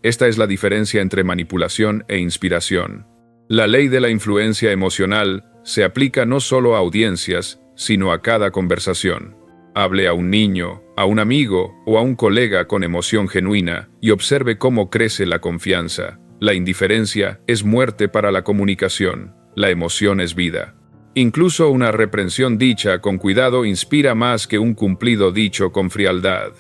Esta es la diferencia entre manipulación e inspiración. La ley de la influencia emocional se aplica no solo a audiencias, sino a cada conversación. Hable a un niño, a un amigo o a un colega con emoción genuina y observe cómo crece la confianza. La indiferencia es muerte para la comunicación, la emoción es vida. Incluso una reprensión dicha con cuidado inspira más que un cumplido dicho con frialdad.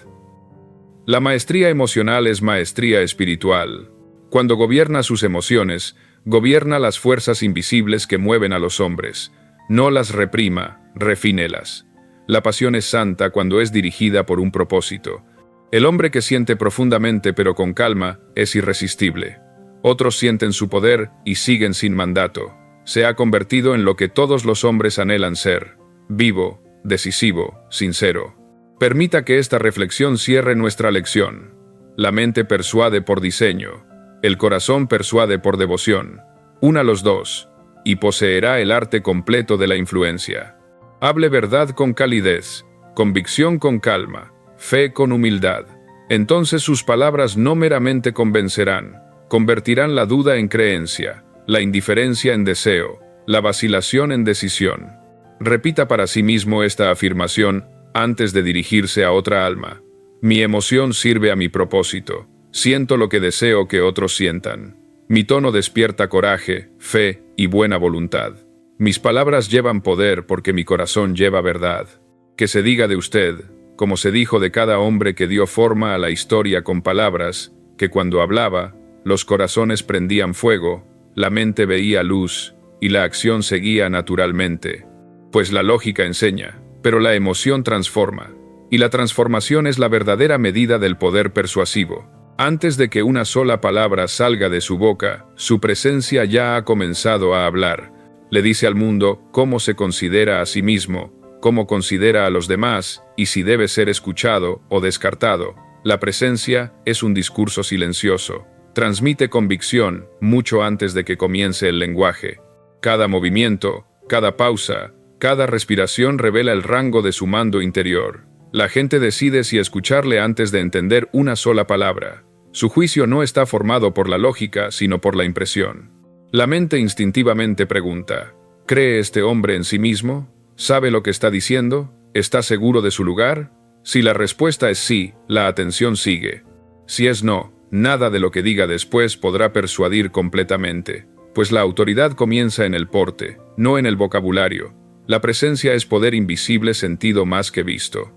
La maestría emocional es maestría espiritual. Cuando gobierna sus emociones, gobierna las fuerzas invisibles que mueven a los hombres. No las reprima, refínelas. La pasión es santa cuando es dirigida por un propósito. El hombre que siente profundamente pero con calma es irresistible. Otros sienten su poder y siguen sin mandato. Se ha convertido en lo que todos los hombres anhelan ser: vivo, decisivo, sincero. Permita que esta reflexión cierre nuestra lección. La mente persuade por diseño. El corazón persuade por devoción. Una los dos, y poseerá el arte completo de la influencia. Hable verdad con calidez, convicción con calma, fe con humildad. Entonces sus palabras no meramente convencerán, convertirán la duda en creencia, la indiferencia en deseo, la vacilación en decisión. Repita para sí mismo esta afirmación antes de dirigirse a otra alma. Mi emoción sirve a mi propósito. Siento lo que deseo que otros sientan. Mi tono despierta coraje, fe y buena voluntad. Mis palabras llevan poder porque mi corazón lleva verdad. Que se diga de usted, como se dijo de cada hombre que dio forma a la historia con palabras, que cuando hablaba, los corazones prendían fuego, la mente veía luz, y la acción seguía naturalmente. Pues la lógica enseña, pero la emoción transforma, y la transformación es la verdadera medida del poder persuasivo. Antes de que una sola palabra salga de su boca, su presencia ya ha comenzado a hablar. Le dice al mundo cómo se considera a sí mismo, cómo considera a los demás, y si debe ser escuchado o descartado. La presencia es un discurso silencioso. Transmite convicción mucho antes de que comience el lenguaje. Cada movimiento, cada pausa, cada respiración revela el rango de su mando interior. La gente decide si escucharle antes de entender una sola palabra. Su juicio no está formado por la lógica, sino por la impresión. La mente instintivamente pregunta: ¿cree este hombre en sí mismo? ¿Sabe lo que está diciendo? ¿Está seguro de su lugar? Si la respuesta es sí, la atención sigue. Si es no, nada de lo que diga después podrá persuadir completamente. Pues la autoridad comienza en el porte, no en el vocabulario. La presencia es poder invisible sentido más que visto.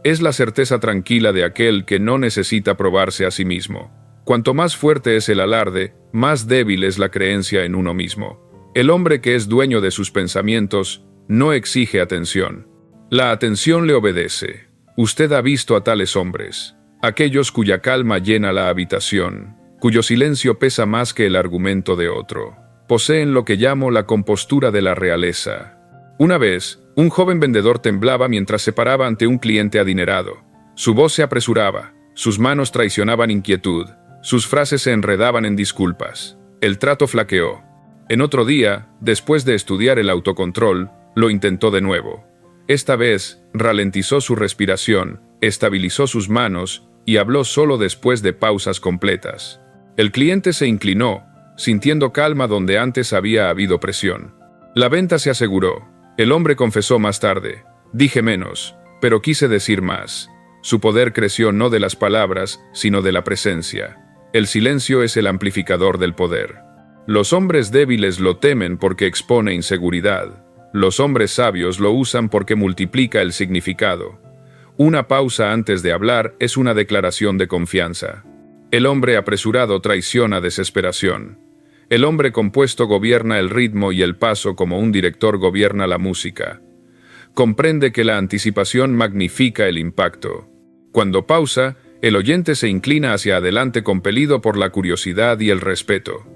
Es la certeza tranquila de aquel que no necesita probarse a sí mismo. Cuanto más fuerte es el alarde, más débil es la creencia en uno mismo. El hombre que es dueño de sus pensamientos no exige atención. La atención le obedece. Usted ha visto a tales hombres, aquellos cuya calma llena la habitación, cuyo silencio pesa más que el argumento de otro. Poseen lo que llamo la compostura de la realeza. Una vez, un joven vendedor temblaba mientras se paraba ante un cliente adinerado. Su voz se apresuraba, sus manos traicionaban inquietud, sus frases se enredaban en disculpas. El trato flaqueó. En otro día, después de estudiar el autocontrol, lo intentó de nuevo. Esta vez, ralentizó su respiración, estabilizó sus manos y habló solo después de pausas completas. El cliente se inclinó, sintiendo calma donde antes había habido presión. La venta se aseguró. El hombre confesó más tarde: dije menos, pero quise decir más. Su poder creció no de las palabras, sino de la presencia. El silencio es el amplificador del poder. Los hombres débiles lo temen porque expone inseguridad. Los hombres sabios lo usan porque multiplica el significado. Una pausa antes de hablar es una declaración de confianza. El hombre apresurado traiciona desesperación. El hombre compuesto gobierna el ritmo y el paso como un director gobierna la música. Comprende que la anticipación magnifica el impacto. Cuando pausa, el oyente se inclina hacia adelante compelido por la curiosidad y el respeto.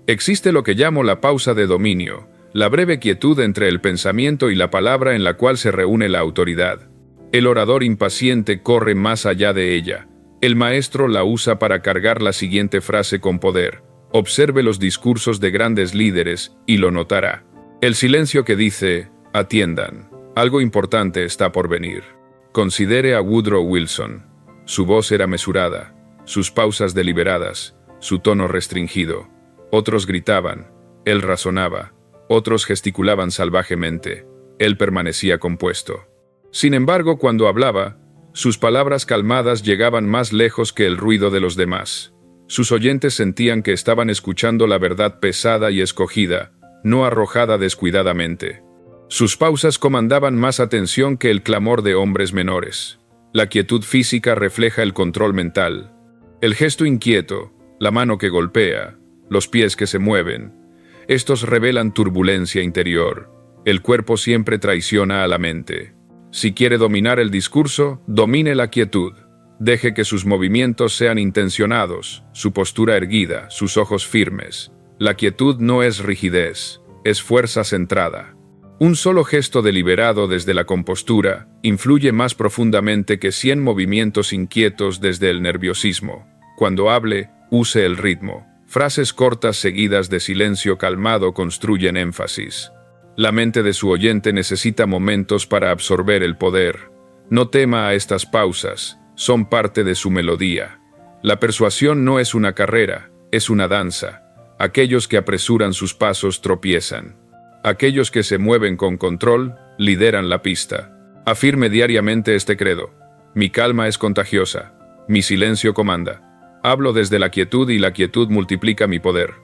Existe lo que llamo la pausa de dominio, la breve quietud entre el pensamiento y la palabra en la cual se reúne la autoridad. El orador impaciente corre más allá de ella. El maestro la usa para cargar la siguiente frase con poder. Observe los discursos de grandes líderes y lo notará. El silencio que dice: atiendan, algo importante está por venir. Considere a Woodrow Wilson. Su voz era mesurada, sus pausas deliberadas, su tono restringido. Otros gritaban, él razonaba, otros gesticulaban salvajemente, él permanecía compuesto. Sin embargo, cuando hablaba, sus palabras calmadas llegaban más lejos que el ruido de los demás. Sus oyentes sentían que estaban escuchando la verdad pesada y escogida, no arrojada descuidadamente. Sus pausas comandaban más atención que el clamor de hombres menores. La quietud física refleja el control mental. El gesto inquieto, la mano que golpea, los pies que se mueven, estos revelan turbulencia interior. El cuerpo siempre traiciona a la mente. Si quiere dominar el discurso, domine la quietud. Deje que sus movimientos sean intencionados, su postura erguida, sus ojos firmes. La quietud no es rigidez, es fuerza centrada. Un solo gesto deliberado desde la compostura influye más profundamente que 100 movimientos inquietos desde el nerviosismo. Cuando hable, use el ritmo. Frases cortas seguidas de silencio calmado construyen énfasis. La mente de su oyente necesita momentos para absorber el poder. No tema a estas pausas. Son parte de su melodía. La persuasión no es una carrera, es una danza. Aquellos que apresuran sus pasos tropiezan. Aquellos que se mueven con control, lideran la pista. Afirme diariamente este credo. Mi calma es contagiosa. Mi silencio comanda. Hablo desde la quietud y la quietud multiplica mi poder.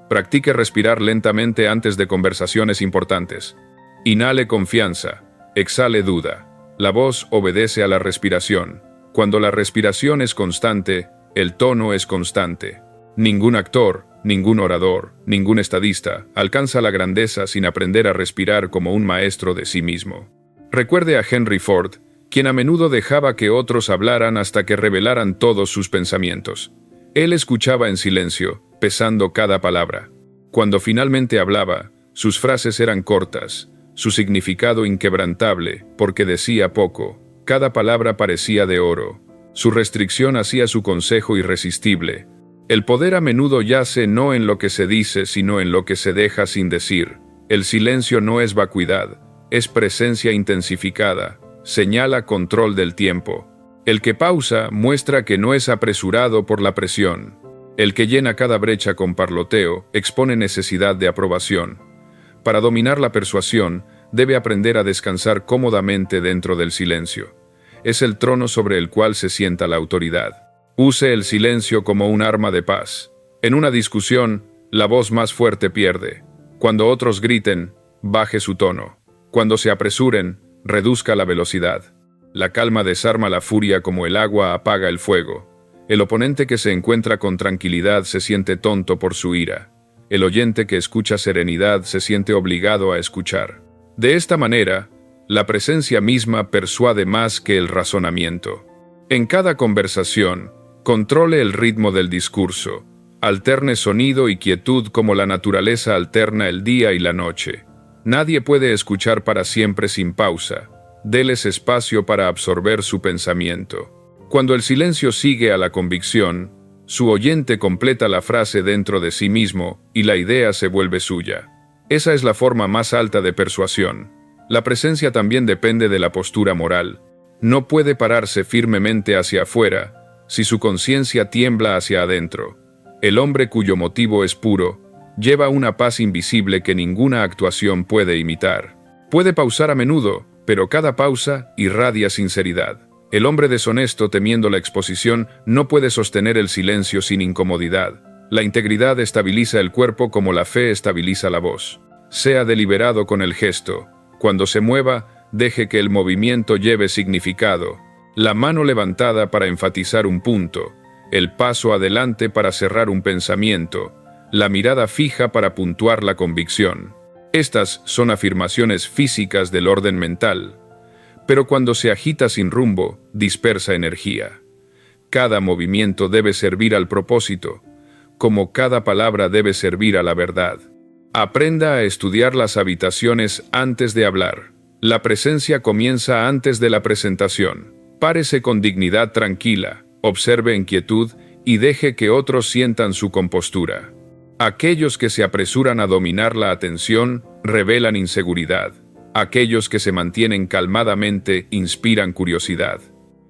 Practique respirar lentamente antes de conversaciones importantes. Inhale confianza. Exhale duda. La voz obedece a la respiración. Cuando la respiración es constante, el tono es constante. Ningún actor, ningún orador, ningún estadista alcanza la grandeza sin aprender a respirar como un maestro de sí mismo. Recuerde a Henry Ford, quien a menudo dejaba que otros hablaran hasta que revelaran todos sus pensamientos. Él escuchaba en silencio, pesando cada palabra. Cuando finalmente hablaba, sus frases eran cortas, su significado inquebrantable, porque decía poco. Cada palabra parecía de oro. Su restricción hacía su consejo irresistible. El poder a menudo yace no en lo que se dice, sino en lo que se deja sin decir. El silencio no es vacuidad, es presencia intensificada, señala control del tiempo. El que pausa muestra que no es apresurado por la presión. El que llena cada brecha con parloteo expone necesidad de aprobación. Para dominar la persuasión, debe aprender a descansar cómodamente dentro del silencio. Es el trono sobre el cual se sienta la autoridad. Use el silencio como un arma de paz. En una discusión, La voz más fuerte pierde. Cuando otros griten, baje su tono. Cuando se apresuren, reduzca la velocidad. La calma desarma la furia como el agua apaga el fuego. El oponente que se encuentra con tranquilidad se siente tonto por su ira. El oyente que escucha serenidad se siente obligado a escuchar. De esta manera, la presencia misma persuade más que el razonamiento. En cada conversación, controle el ritmo del discurso. Alterne sonido y quietud como la naturaleza alterna el día y la noche. Nadie puede escuchar para siempre sin pausa. Déles espacio para absorber su pensamiento. Cuando el silencio sigue a la convicción, su oyente completa la frase dentro de sí mismo y la idea se vuelve suya. Esa es la forma más alta de persuasión. La presencia también depende de la postura moral. No puede pararse firmemente hacia afuera si su conciencia tiembla hacia adentro. El hombre cuyo motivo es puro, lleva una paz invisible que ninguna actuación puede imitar. Puede pausar a menudo, pero cada pausa irradia sinceridad. El hombre deshonesto, temiendo la exposición, no puede sostener el silencio sin incomodidad. La integridad estabiliza el cuerpo como la fe estabiliza la voz. Sea deliberado con el gesto. Cuando se mueva, deje que el movimiento lleve significado. La mano levantada para enfatizar un punto. El paso adelante para cerrar un pensamiento, la mirada fija para puntuar la convicción. Estas son afirmaciones físicas del orden mental, pero cuando se agita sin rumbo, dispersa energía. Cada movimiento debe servir al propósito, como cada palabra debe servir a la verdad. Aprenda a estudiar las habitaciones antes de hablar. La presencia comienza antes de la presentación. Párese con dignidad tranquila. Observe en quietud y deje que otros sientan su compostura. Aquellos que se apresuran a dominar la atención revelan inseguridad. Aquellos que se mantienen calmadamente inspiran curiosidad.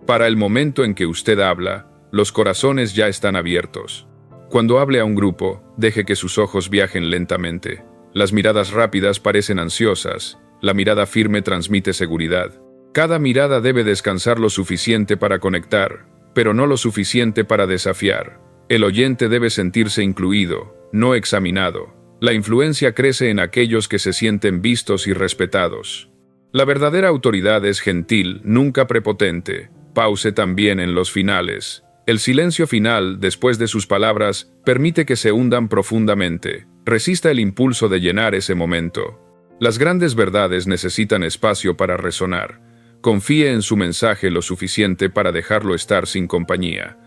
Para el momento en que usted habla, los corazones ya están abiertos. Cuando hable a un grupo, deje que sus ojos viajen lentamente. Las miradas rápidas parecen ansiosas. La mirada firme transmite seguridad. Cada mirada debe descansar lo suficiente para conectar, pero no lo suficiente para desafiar. El oyente debe sentirse incluido, no examinado. La influencia crece en aquellos que se sienten vistos y respetados. La verdadera autoridad es gentil, nunca prepotente. Pause también en los finales. El silencio final, después de sus palabras, permite que se hundan profundamente. Resista el impulso de llenar ese momento. Las grandes verdades necesitan espacio para resonar. Confíe en su mensaje lo suficiente para dejarlo estar sin compañía.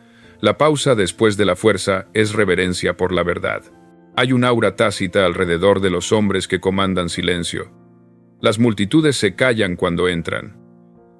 La pausa después de la fuerza es reverencia por la verdad. Hay un aura tácita alrededor de los hombres que comandan silencio. Las multitudes se callan cuando entran.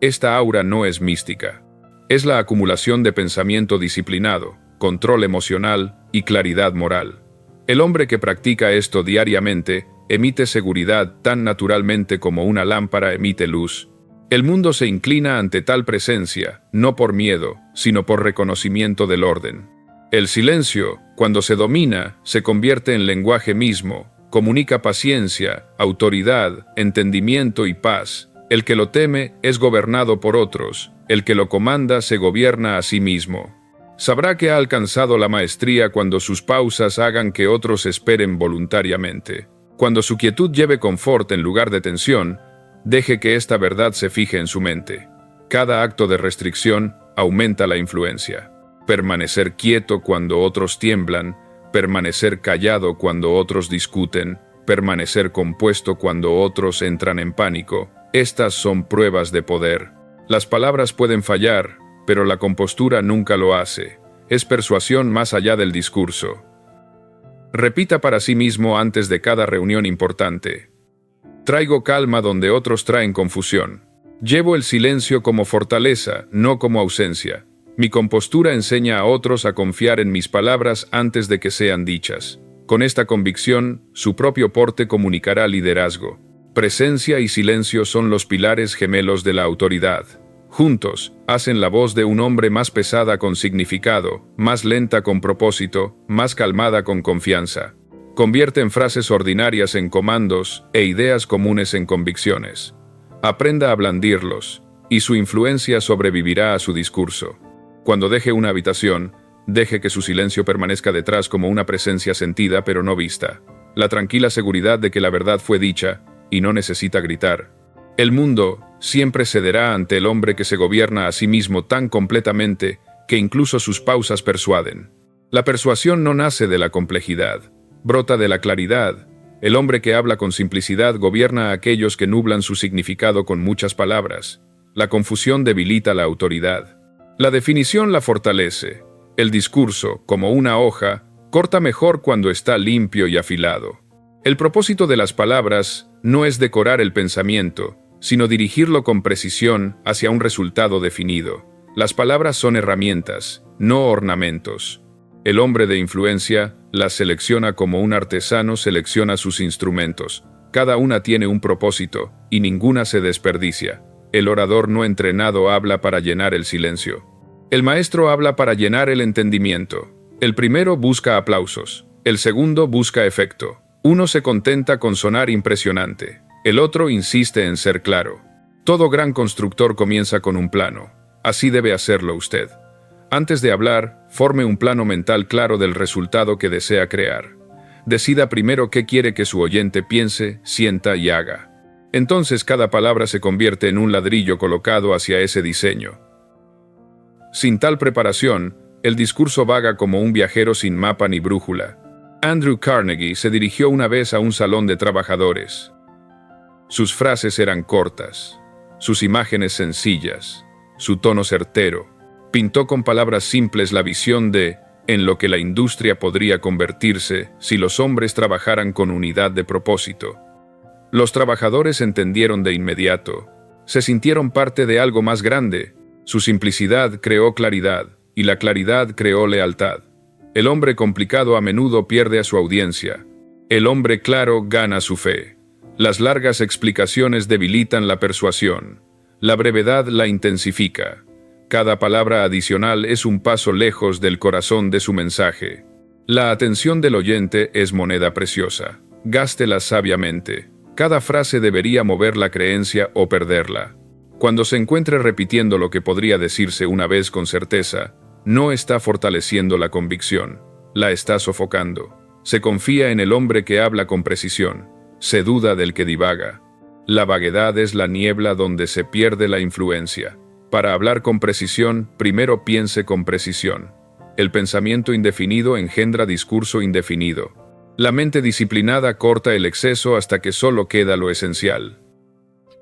Esta aura no es mística. Es la acumulación de pensamiento disciplinado, control emocional y claridad moral. El hombre que practica esto diariamente emite seguridad tan naturalmente como una lámpara emite luz. El mundo se inclina ante tal presencia, no por miedo, sino por reconocimiento del orden. El silencio, cuando se domina, se convierte en lenguaje mismo, comunica paciencia, autoridad, entendimiento y paz. El que lo teme es gobernado por otros, el que lo comanda se gobierna a sí mismo. Sabrá que ha alcanzado la maestría cuando sus pausas hagan que otros esperen voluntariamente. Cuando su quietud lleve confort en lugar de tensión, deje que esta verdad se fije en su mente. Cada acto de restricción aumenta la influencia. Permanecer quieto cuando otros tiemblan, permanecer callado cuando otros discuten, permanecer compuesto cuando otros entran en pánico. Estas son pruebas de poder. Las palabras pueden fallar, pero la compostura nunca lo hace. Es persuasión más allá del discurso. Repita para sí mismo antes de cada reunión importante: traigo calma donde otros traen confusión. Llevo el silencio como fortaleza, no como ausencia. Mi compostura enseña a otros a confiar en mis palabras antes de que sean dichas. Con esta convicción, su propio porte comunicará liderazgo. Presencia y silencio son los pilares gemelos de la autoridad. Juntos, hacen la voz de un hombre más pesada con significado, más lenta con propósito, más calmada con confianza. Convierten frases ordinarias en comandos e ideas comunes en convicciones. Aprenda a blandirlos, y su influencia sobrevivirá a su discurso. Cuando deje una habitación, Deje que su silencio permanezca detrás como una presencia sentida pero no vista. La tranquila seguridad de que la verdad fue dicha y no necesita gritar. El mundo siempre cederá ante el hombre que se gobierna a sí mismo tan completamente que incluso sus pausas persuaden. La persuasión no nace de la complejidad, brota de la claridad. El hombre que habla con simplicidad gobierna a aquellos que nublan su significado con muchas palabras. La confusión debilita la autoridad. La definición la fortalece. El discurso, como una hoja, corta mejor cuando está limpio y afilado. El propósito de las palabras no es decorar el pensamiento, sino dirigirlo con precisión hacia un resultado definido. Las palabras son herramientas, no ornamentos. El hombre de influencia las selecciona como un artesano selecciona sus instrumentos. Cada una tiene un propósito, y ninguna se desperdicia. El orador no entrenado habla para llenar el silencio. El maestro habla para llenar el entendimiento. El primero busca aplausos, el segundo busca efecto. Uno se contenta con sonar impresionante, el otro insiste en ser claro. Todo gran constructor comienza con un plano. Así debe hacerlo usted. Antes de hablar, forme un plano mental claro del resultado que desea crear. Decida primero qué quiere que su oyente piense, sienta y haga. Entonces cada palabra se convierte en un ladrillo colocado hacia ese diseño. Sin tal preparación, el discurso vaga como un viajero sin mapa ni brújula. Andrew Carnegie se dirigió una vez a un salón de trabajadores. Sus frases eran cortas, sus imágenes sencillas, su tono certero. Pintó con palabras simples la visión de en lo que la industria podría convertirse si los hombres trabajaran con unidad de propósito. Los trabajadores entendieron de inmediato. Se sintieron parte de algo más grande. Su simplicidad creó claridad, y la claridad creó lealtad. El hombre complicado a menudo pierde a su audiencia. El hombre claro gana su fe. Las largas explicaciones debilitan la persuasión. La brevedad la intensifica. Cada palabra adicional es un paso lejos del corazón de su mensaje. La atención del oyente es moneda preciosa. Gástela sabiamente. Cada frase debería mover la creencia o perderla. Cuando se encuentre repitiendo lo que podría decirse una vez con certeza, no está fortaleciendo la convicción, la está sofocando. Se confía en el hombre que habla con precisión, se duda del que divaga. La vaguedad es la niebla donde se pierde la influencia. Para hablar con precisión, primero piense con precisión. El pensamiento indefinido engendra discurso indefinido. La mente disciplinada corta el exceso hasta que solo queda lo esencial.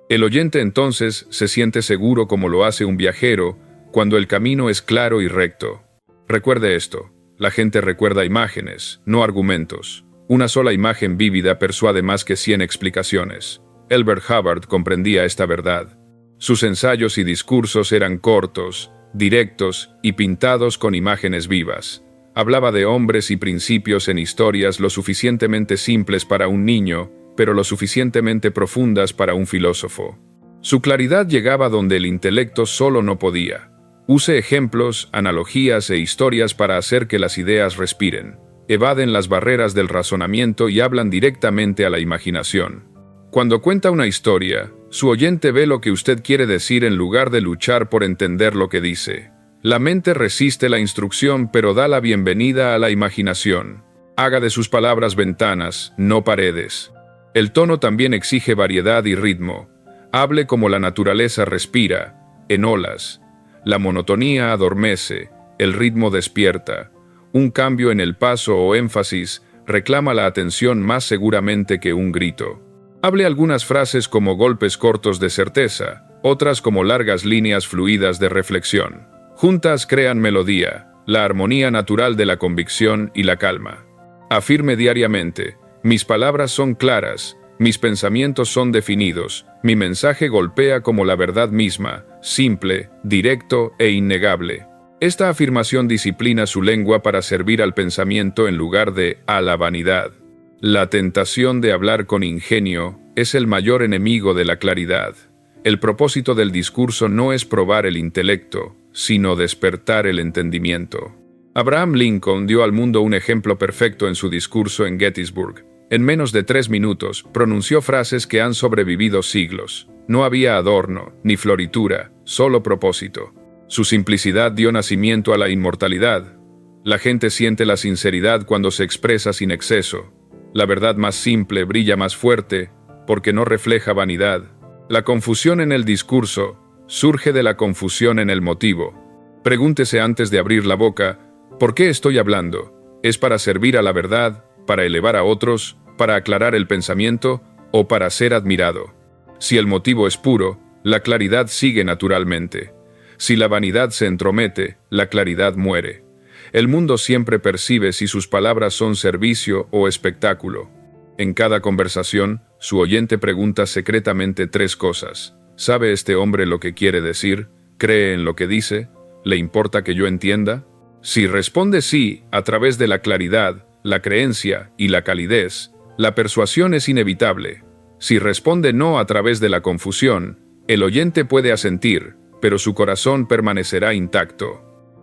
El oyente entonces se siente seguro como lo hace un viajero cuando el camino es claro y recto. Recuerde esto, la gente recuerda imágenes, no argumentos. Una sola imagen vívida persuade más que 100 explicaciones. Elbert Hubbard comprendía esta verdad. Sus ensayos y discursos eran cortos, directos y pintados con imágenes vivas. Hablaba de hombres y principios en historias lo suficientemente simples para un niño, pero lo suficientemente profundas para un filósofo. Su claridad llegaba donde el intelecto solo no podía. Use ejemplos, analogías e historias para hacer que las ideas respiren. Evaden las barreras del razonamiento y hablan directamente a la imaginación. Cuando cuenta una historia, su oyente ve lo que usted quiere decir en lugar de luchar por entender lo que dice. La mente resiste la instrucción pero da la bienvenida a la imaginación. Haga de sus palabras ventanas, no paredes. El tono también exige variedad y ritmo. Hable como la naturaleza respira, en olas. La monotonía adormece, el ritmo despierta. Un cambio en el paso o énfasis reclama la atención más seguramente que un grito. Hable algunas frases como golpes cortos de certeza, otras como largas líneas fluidas de reflexión. Juntas crean melodía, la armonía natural de la convicción y la calma. Afirme diariamente, mis palabras son claras, mis pensamientos son definidos, mi mensaje golpea como la verdad misma, simple, directo e innegable. Esta afirmación disciplina su lengua para servir al pensamiento en lugar de a la vanidad. La tentación de hablar con ingenio es el mayor enemigo de la claridad. El propósito del discurso no es probar el intelecto, sino despertar el entendimiento. Abraham Lincoln dio al mundo un ejemplo perfecto en su discurso en Gettysburg. En menos de 3 minutos, pronunció frases que han sobrevivido siglos. No había adorno, ni floritura, solo propósito. Su simplicidad dio nacimiento a la inmortalidad. La gente siente la sinceridad cuando se expresa sin exceso. La verdad más simple brilla más fuerte porque no refleja vanidad. La confusión en el discurso surge de la confusión en el motivo. Pregúntese antes de abrir la boca, ¿por qué estoy hablando? ¿Es para servir a la verdad, para elevar a otros, para aclarar el pensamiento o para ser admirado? Si el motivo es puro, la claridad sigue naturalmente. Si la vanidad se entromete, la claridad muere. El mundo siempre percibe si sus palabras son servicio o espectáculo. En cada conversación, su oyente pregunta secretamente 3 cosas. ¿Sabe este hombre lo que quiere decir? ¿Cree en lo que dice? ¿Le importa que yo entienda? Si responde sí, a través de la claridad, la creencia y la calidez, la persuasión es inevitable. Si responde no a través de la confusión, el oyente puede asentir, pero su corazón permanecerá intacto.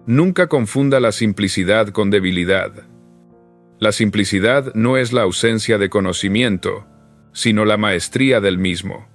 Nunca confunda la simplicidad con debilidad. La simplicidad no es la ausencia de conocimiento, sino la maestría del mismo.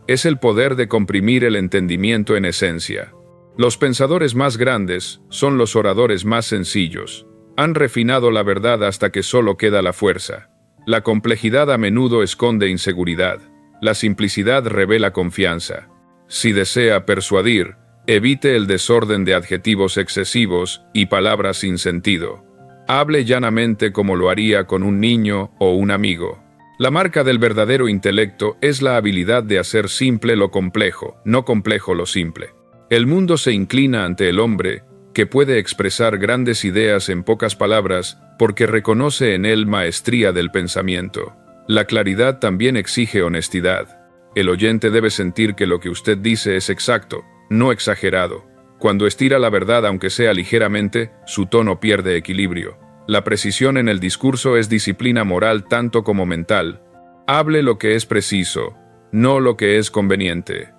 Es el poder de comprimir el entendimiento en esencia. Los pensadores más grandes son los oradores más sencillos. Han refinado la verdad hasta que solo queda la fuerza. La complejidad a menudo esconde inseguridad. La simplicidad revela confianza. Si desea persuadir, evite el desorden de adjetivos excesivos y palabras sin sentido. Hable llanamente como lo haría con un niño o un amigo. La marca del verdadero intelecto es la habilidad de hacer simple lo complejo, no complejo lo simple. El mundo se inclina ante el hombre, que puede expresar grandes ideas en pocas palabras, porque reconoce en él maestría del pensamiento. La claridad también exige honestidad. El oyente debe sentir que lo que usted dice es exacto, no exagerado. Cuando estira la verdad, aunque sea ligeramente, su tono pierde equilibrio. La precisión en el discurso es disciplina moral tanto como mental. Hable lo que es preciso, no lo que es conveniente.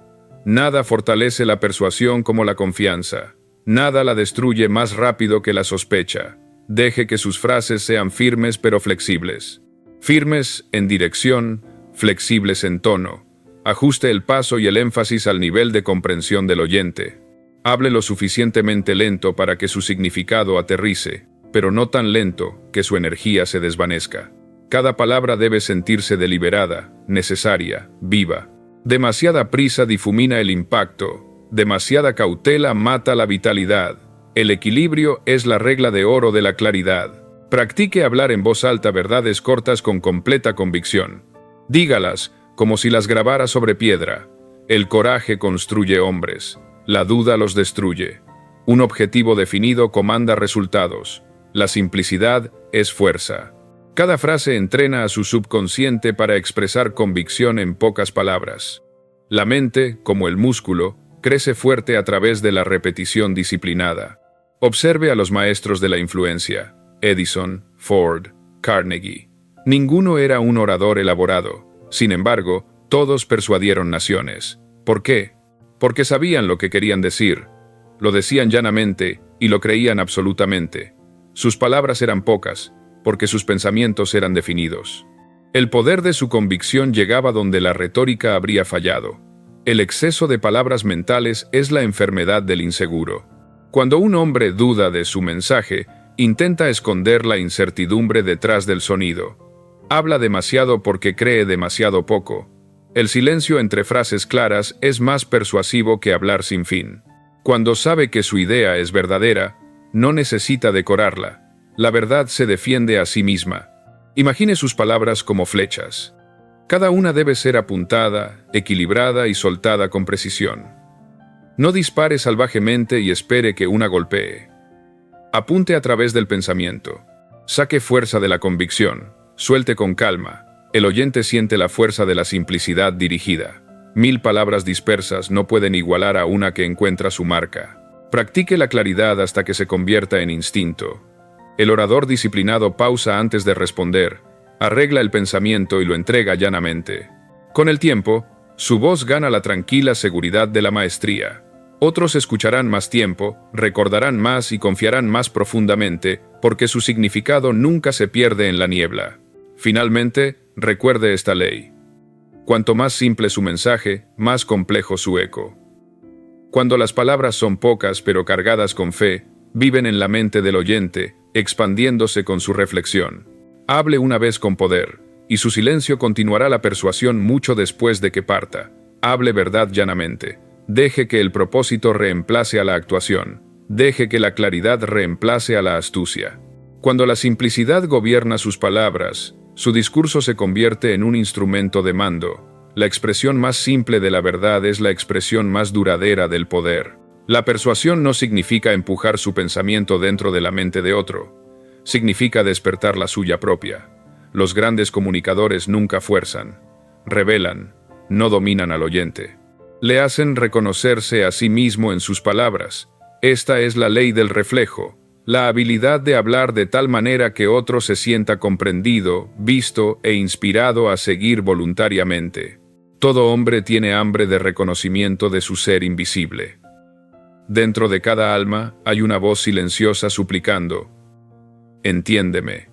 Nada fortalece la persuasión como la confianza. Nada la destruye más rápido que la sospecha. Deje que sus frases sean firmes pero flexibles. Firmes en dirección, flexibles en tono. Ajuste el paso y el énfasis al nivel de comprensión del oyente. Hable lo suficientemente lento para que su significado aterrice, pero no tan lento que su energía se desvanezca. Cada palabra debe sentirse deliberada, necesaria, viva. Demasiada prisa difumina el impacto, demasiada cautela mata la vitalidad. El equilibrio es la regla de oro de la claridad. Practique hablar en voz alta verdades cortas con completa convicción. Dígalas como si las grabara sobre piedra. El coraje construye hombres. La duda los destruye. Un objetivo definido comanda resultados. La simplicidad es fuerza. Cada frase entrena a su subconsciente para expresar convicción en pocas palabras. La mente, como el músculo, crece fuerte a través de la repetición disciplinada. Observe a los maestros de la influencia: Edison, Ford, Carnegie. Ninguno era un orador elaborado. Sin embargo, todos persuadieron naciones. ¿Por qué? Porque sabían lo que querían decir. Lo decían llanamente y lo creían absolutamente. Sus palabras eran pocas, porque sus pensamientos eran definidos. El poder de su convicción llegaba donde la retórica habría fallado. El exceso de palabras mentales es la enfermedad del inseguro. Cuando un hombre duda de su mensaje, intenta esconder la incertidumbre detrás del sonido. Habla demasiado porque cree demasiado poco. El silencio entre frases claras es más persuasivo que hablar sin fin. Cuando sabe que su idea es verdadera, no necesita decorarla. La verdad se defiende a sí misma. Imagine sus palabras como flechas. Cada una debe ser apuntada, equilibrada y soltada con precisión. No dispare salvajemente y espere que una golpee. Apunte a través del pensamiento. Saque fuerza de la convicción. Suelte con calma. El oyente siente la fuerza de la simplicidad dirigida. 1000 palabras dispersas no pueden igualar a una que encuentra su marca. Practique la claridad hasta que se convierta en instinto. El orador disciplinado pausa antes de responder, arregla el pensamiento y lo entrega llanamente. Con el tiempo, su voz gana la tranquila seguridad de la maestría. Otros escucharán más tiempo, recordarán más y confiarán más profundamente, porque su significado nunca se pierde en la niebla. Finalmente, recuerde esta ley. Cuanto más simple su mensaje, más complejo su eco. Cuando las palabras son pocas pero cargadas con fe, viven en la mente del oyente, expandiéndose con su reflexión. Hable una vez con poder, y su silencio continuará la persuasión mucho después de que parta. Hable verdad llanamente. Deje que el propósito reemplace a la actuación. Deje que la claridad reemplace a la astucia. Cuando la simplicidad gobierna sus palabras, su discurso se convierte en un instrumento de mando. La expresión más simple de la verdad es la expresión más duradera del poder. La persuasión no significa empujar su pensamiento dentro de la mente de otro. Significa despertar la suya propia. Los grandes comunicadores nunca fuerzan, revelan, no dominan al oyente. Le hacen reconocerse a sí mismo en sus palabras. Esta es la ley del reflejo, la habilidad de hablar de tal manera que otro se sienta comprendido, visto e inspirado a seguir voluntariamente. Todo hombre tiene hambre de reconocimiento de su ser invisible. Dentro de cada alma hay una voz silenciosa suplicando: entiéndeme.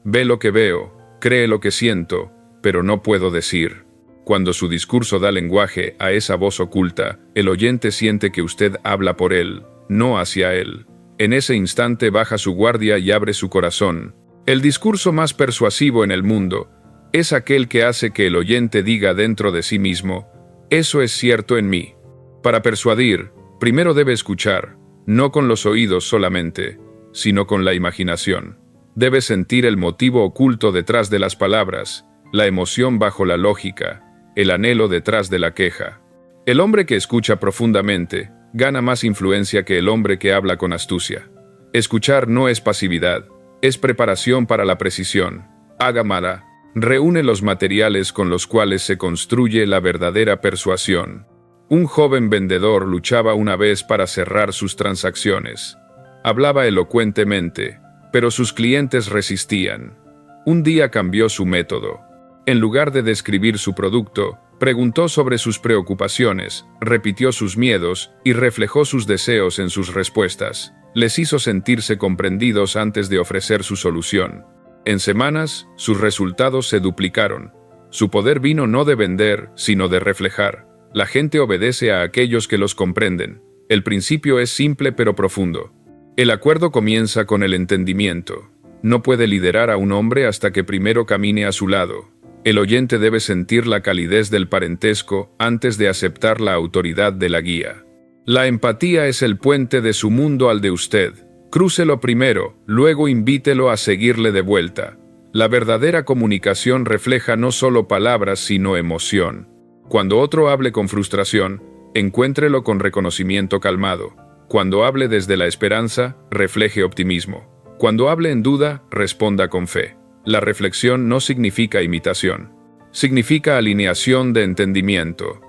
Ve lo que veo, cree lo que siento, pero no puedo decir. Cuando su discurso da lenguaje a esa voz oculta, el oyente siente que usted habla por él, no hacia él. En ese instante baja su guardia y abre su corazón. El discurso más persuasivo en el mundo es aquel que hace que el oyente diga dentro de sí mismo: eso es cierto en mí. Para persuadir, primero debe escuchar, no con los oídos solamente, sino con la imaginación. Debe sentir el motivo oculto detrás de las palabras, la emoción bajo la lógica, el anhelo detrás de la queja. El hombre que escucha profundamente gana más influencia que el hombre que habla con astucia. Escuchar no es pasividad, es preparación para la precisión. Agamara reúne los materiales con los cuales se construye la verdadera persuasión. Un joven vendedor luchaba una vez para cerrar sus transacciones. Hablaba elocuentemente, pero sus clientes resistían. Un día cambió su método. En lugar de describir su producto, preguntó sobre sus preocupaciones, repitió sus miedos y reflejó sus deseos en sus respuestas. Les hizo sentirse comprendidos antes de ofrecer su solución. En semanas, sus resultados se duplicaron. Su poder vino no de vender, sino de reflejar. La gente obedece a aquellos que los comprenden. El principio es simple pero profundo. El acuerdo comienza con el entendimiento. No puede liderar a un hombre hasta que primero camine a su lado. El oyente debe sentir la calidez del parentesco antes de aceptar la autoridad de la guía. La empatía es el puente de su mundo al de usted. Crúcelo primero, luego invítelo a seguirle de vuelta. La verdadera comunicación refleja no solo palabras sino emoción. Cuando otro hable con frustración, encuéntrelo con reconocimiento calmado. Cuando hable desde la esperanza, refleje optimismo. Cuando hable en duda, responda con fe. La reflexión no significa imitación. Significa alineación de entendimiento.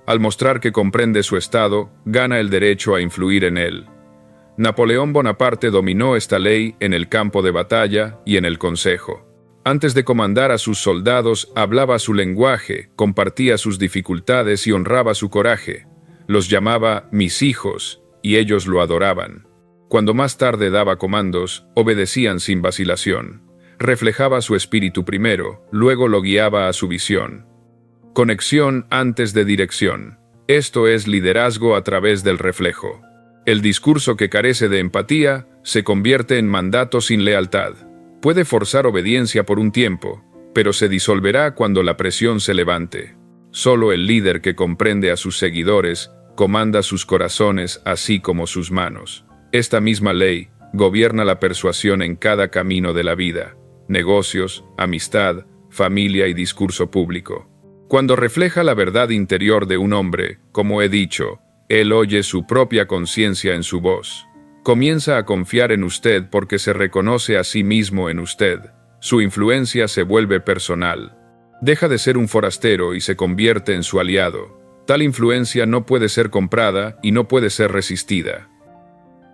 Al mostrar que comprende su estado, gana el derecho a influir en él. Napoleón Bonaparte dominó esta ley en el campo de batalla y en el consejo. Antes de comandar a sus soldados, hablaba su lenguaje, compartía sus dificultades y honraba su coraje. Los llamaba mis hijos, y ellos lo adoraban. Cuando más tarde daba comandos, obedecían sin vacilación. Reflejaba su espíritu primero, luego lo guiaba a su visión. Conexión antes de dirección. Esto es liderazgo a través del reflejo. El discurso que carece de empatía se convierte en mandato sin lealtad. Puede forzar obediencia por un tiempo, pero se disolverá cuando la presión se levante. Solo el líder que comprende a sus seguidores comanda sus corazones así como sus manos. Esta misma ley gobierna la persuasión en cada camino de la vida: negocios, amistad, familia y discurso público. Cuando refleja la verdad interior de un hombre, como he dicho, él oye su propia conciencia en su voz. Comienza a confiar en usted porque se reconoce a sí mismo en usted. Su influencia se vuelve personal. Deja de ser un forastero y se convierte en su aliado. Tal influencia no puede ser comprada y no puede ser resistida.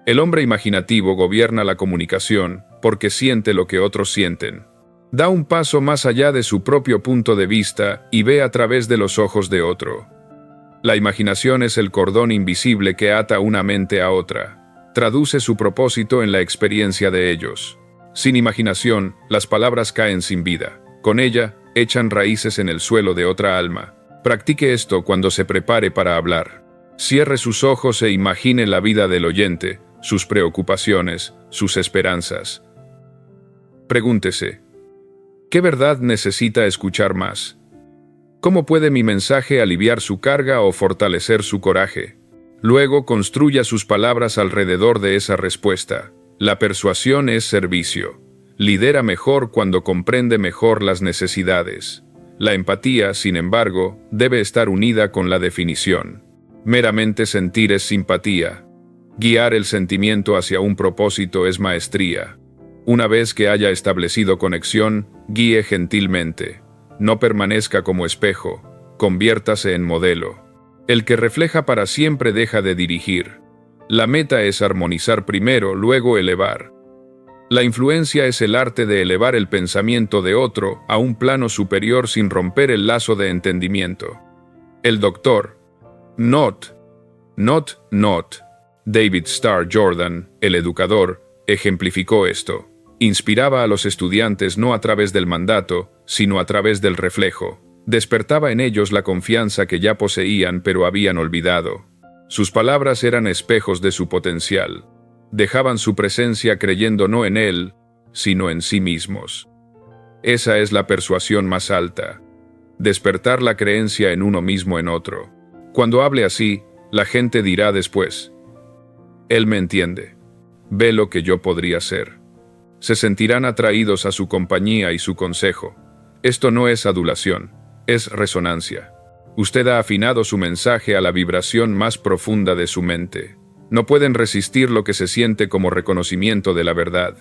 El hombre imaginativo gobierna la comunicación porque siente lo que otros sienten. Da un paso más allá de su propio punto de vista y ve a través de los ojos de otro. La imaginación es el cordón invisible que ata una mente a otra. Traduce su propósito en la experiencia de ellos. Sin imaginación, las palabras caen sin vida. Con ella, echan raíces en el suelo de otra alma. Practique esto cuando se prepare para hablar. Cierre sus ojos e imagine la vida del oyente, sus preocupaciones, sus esperanzas. Pregúntese, ¿qué verdad necesita escuchar más? ¿Cómo puede mi mensaje aliviar su carga o fortalecer su coraje? Luego construya sus palabras alrededor de esa respuesta. La persuasión es servicio. Lidera mejor cuando comprende mejor las necesidades. La empatía, sin embargo, debe estar unida con la definición. Meramente sentir es simpatía. Guiar el sentimiento hacia un propósito es maestría. Una vez que haya establecido conexión, guíe gentilmente. No permanezca como espejo, conviértase en modelo. El que refleja para siempre deja de dirigir. La meta es armonizar primero, luego elevar. La influencia es el arte de elevar el pensamiento de otro a un plano superior sin romper el lazo de entendimiento. El doctor Not David Starr Jordan, el educador, ejemplificó esto. Inspiraba a los estudiantes no a través del mandato, sino a través del reflejo. Despertaba en ellos la confianza que ya poseían pero habían olvidado. Sus palabras eran espejos de su potencial. Dejaban su presencia creyendo no en él, sino en sí mismos. Esa es la persuasión más alta. Despertar la creencia en uno mismo en otro. Cuando hable así, la gente dirá después: él me entiende. Ve lo que yo podría ser. Se sentirán atraídos a su compañía y su consejo. Esto no es adulación, es resonancia. Usted ha afinado su mensaje a la vibración más profunda de su mente. No pueden resistir lo que se siente como reconocimiento de la verdad.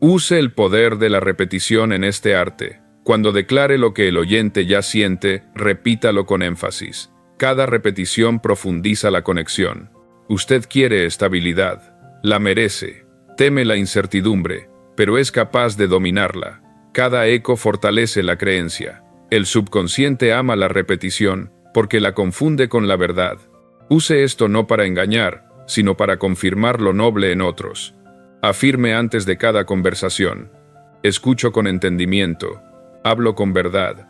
Use el poder de la repetición en este arte. Cuando declare lo que el oyente ya siente, repítalo con énfasis. Cada repetición profundiza la conexión. Usted quiere estabilidad. La merece. Teme la incertidumbre, pero es capaz de dominarla. Cada eco fortalece la creencia. El subconsciente ama la repetición, porque la confunde con la verdad. Use esto no para engañar, sino para confirmar lo noble en otros. Afirme antes de cada conversación: escucho con entendimiento, hablo con verdad.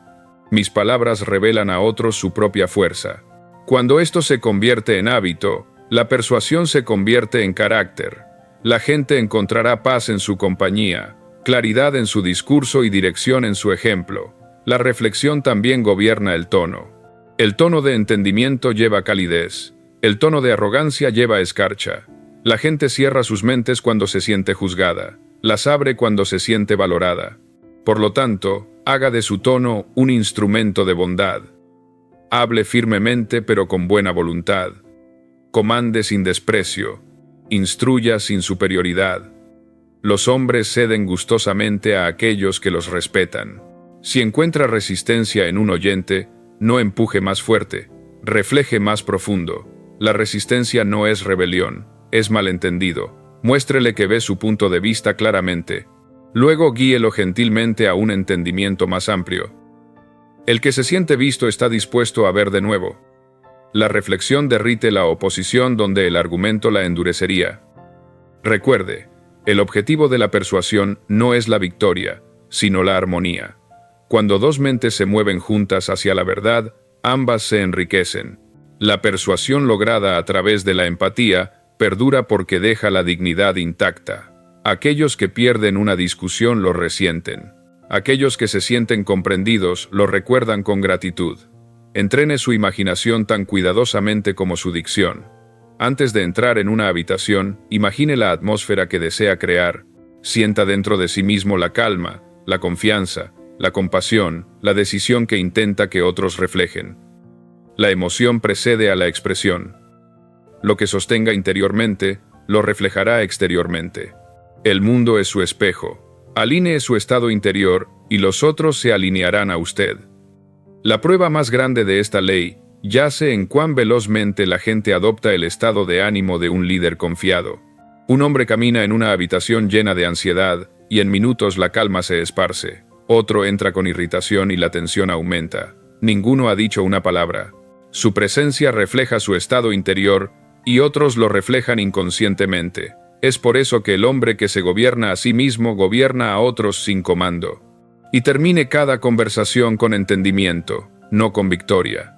Mis palabras revelan a otros su propia fuerza. Cuando esto se convierte en hábito, la persuasión se convierte en carácter. La gente encontrará paz en su compañía, claridad en su discurso y dirección en su ejemplo. La reflexión también gobierna el tono. El tono de entendimiento lleva calidez. El tono de arrogancia lleva escarcha. La gente cierra sus mentes cuando se siente juzgada. Las abre cuando se siente valorada. Por lo tanto, haga de su tono un instrumento de bondad. Hable firmemente pero con buena voluntad. Comande sin desprecio. Instruya sin superioridad. Los hombres ceden gustosamente a aquellos que los respetan. Si encuentra resistencia en un oyente, no empuje más fuerte, refleje más profundo. La resistencia no es rebelión, es malentendido. Muéstrele que ve su punto de vista claramente. Luego guíelo gentilmente a un entendimiento más amplio. El que se siente visto está dispuesto a ver de nuevo. La reflexión derrite la oposición donde el argumento la endurecería. Recuerde, el objetivo de la persuasión no es la victoria, sino la armonía. Cuando dos mentes se mueven juntas hacia la verdad, ambas se enriquecen. La persuasión lograda a través de la empatía perdura porque deja la dignidad intacta. Aquellos que pierden una discusión lo resienten. Aquellos que se sienten comprendidos lo recuerdan con gratitud. Entrene su imaginación tan cuidadosamente como su dicción. Antes de entrar en una habitación, imagine la atmósfera que desea crear. Sienta dentro de sí mismo la calma, la confianza, la compasión, la decisión que intenta que otros reflejen. La emoción precede a la expresión. Lo que sostenga interiormente, lo reflejará exteriormente. El mundo es su espejo. Alinee su estado interior y los otros se alinearán a usted. La prueba más grande de esta ley yace en cuán velozmente la gente adopta el estado de ánimo de un líder confiado. Un hombre camina en una habitación llena de ansiedad y en minutos la calma se esparce. Otro entra con irritación y la tensión aumenta. Ninguno ha dicho una palabra. Su presencia refleja su estado interior y otros lo reflejan inconscientemente. Es por eso que el hombre que se gobierna a sí mismo gobierna a otros sin comando. Y termine cada conversación con entendimiento, no con victoria.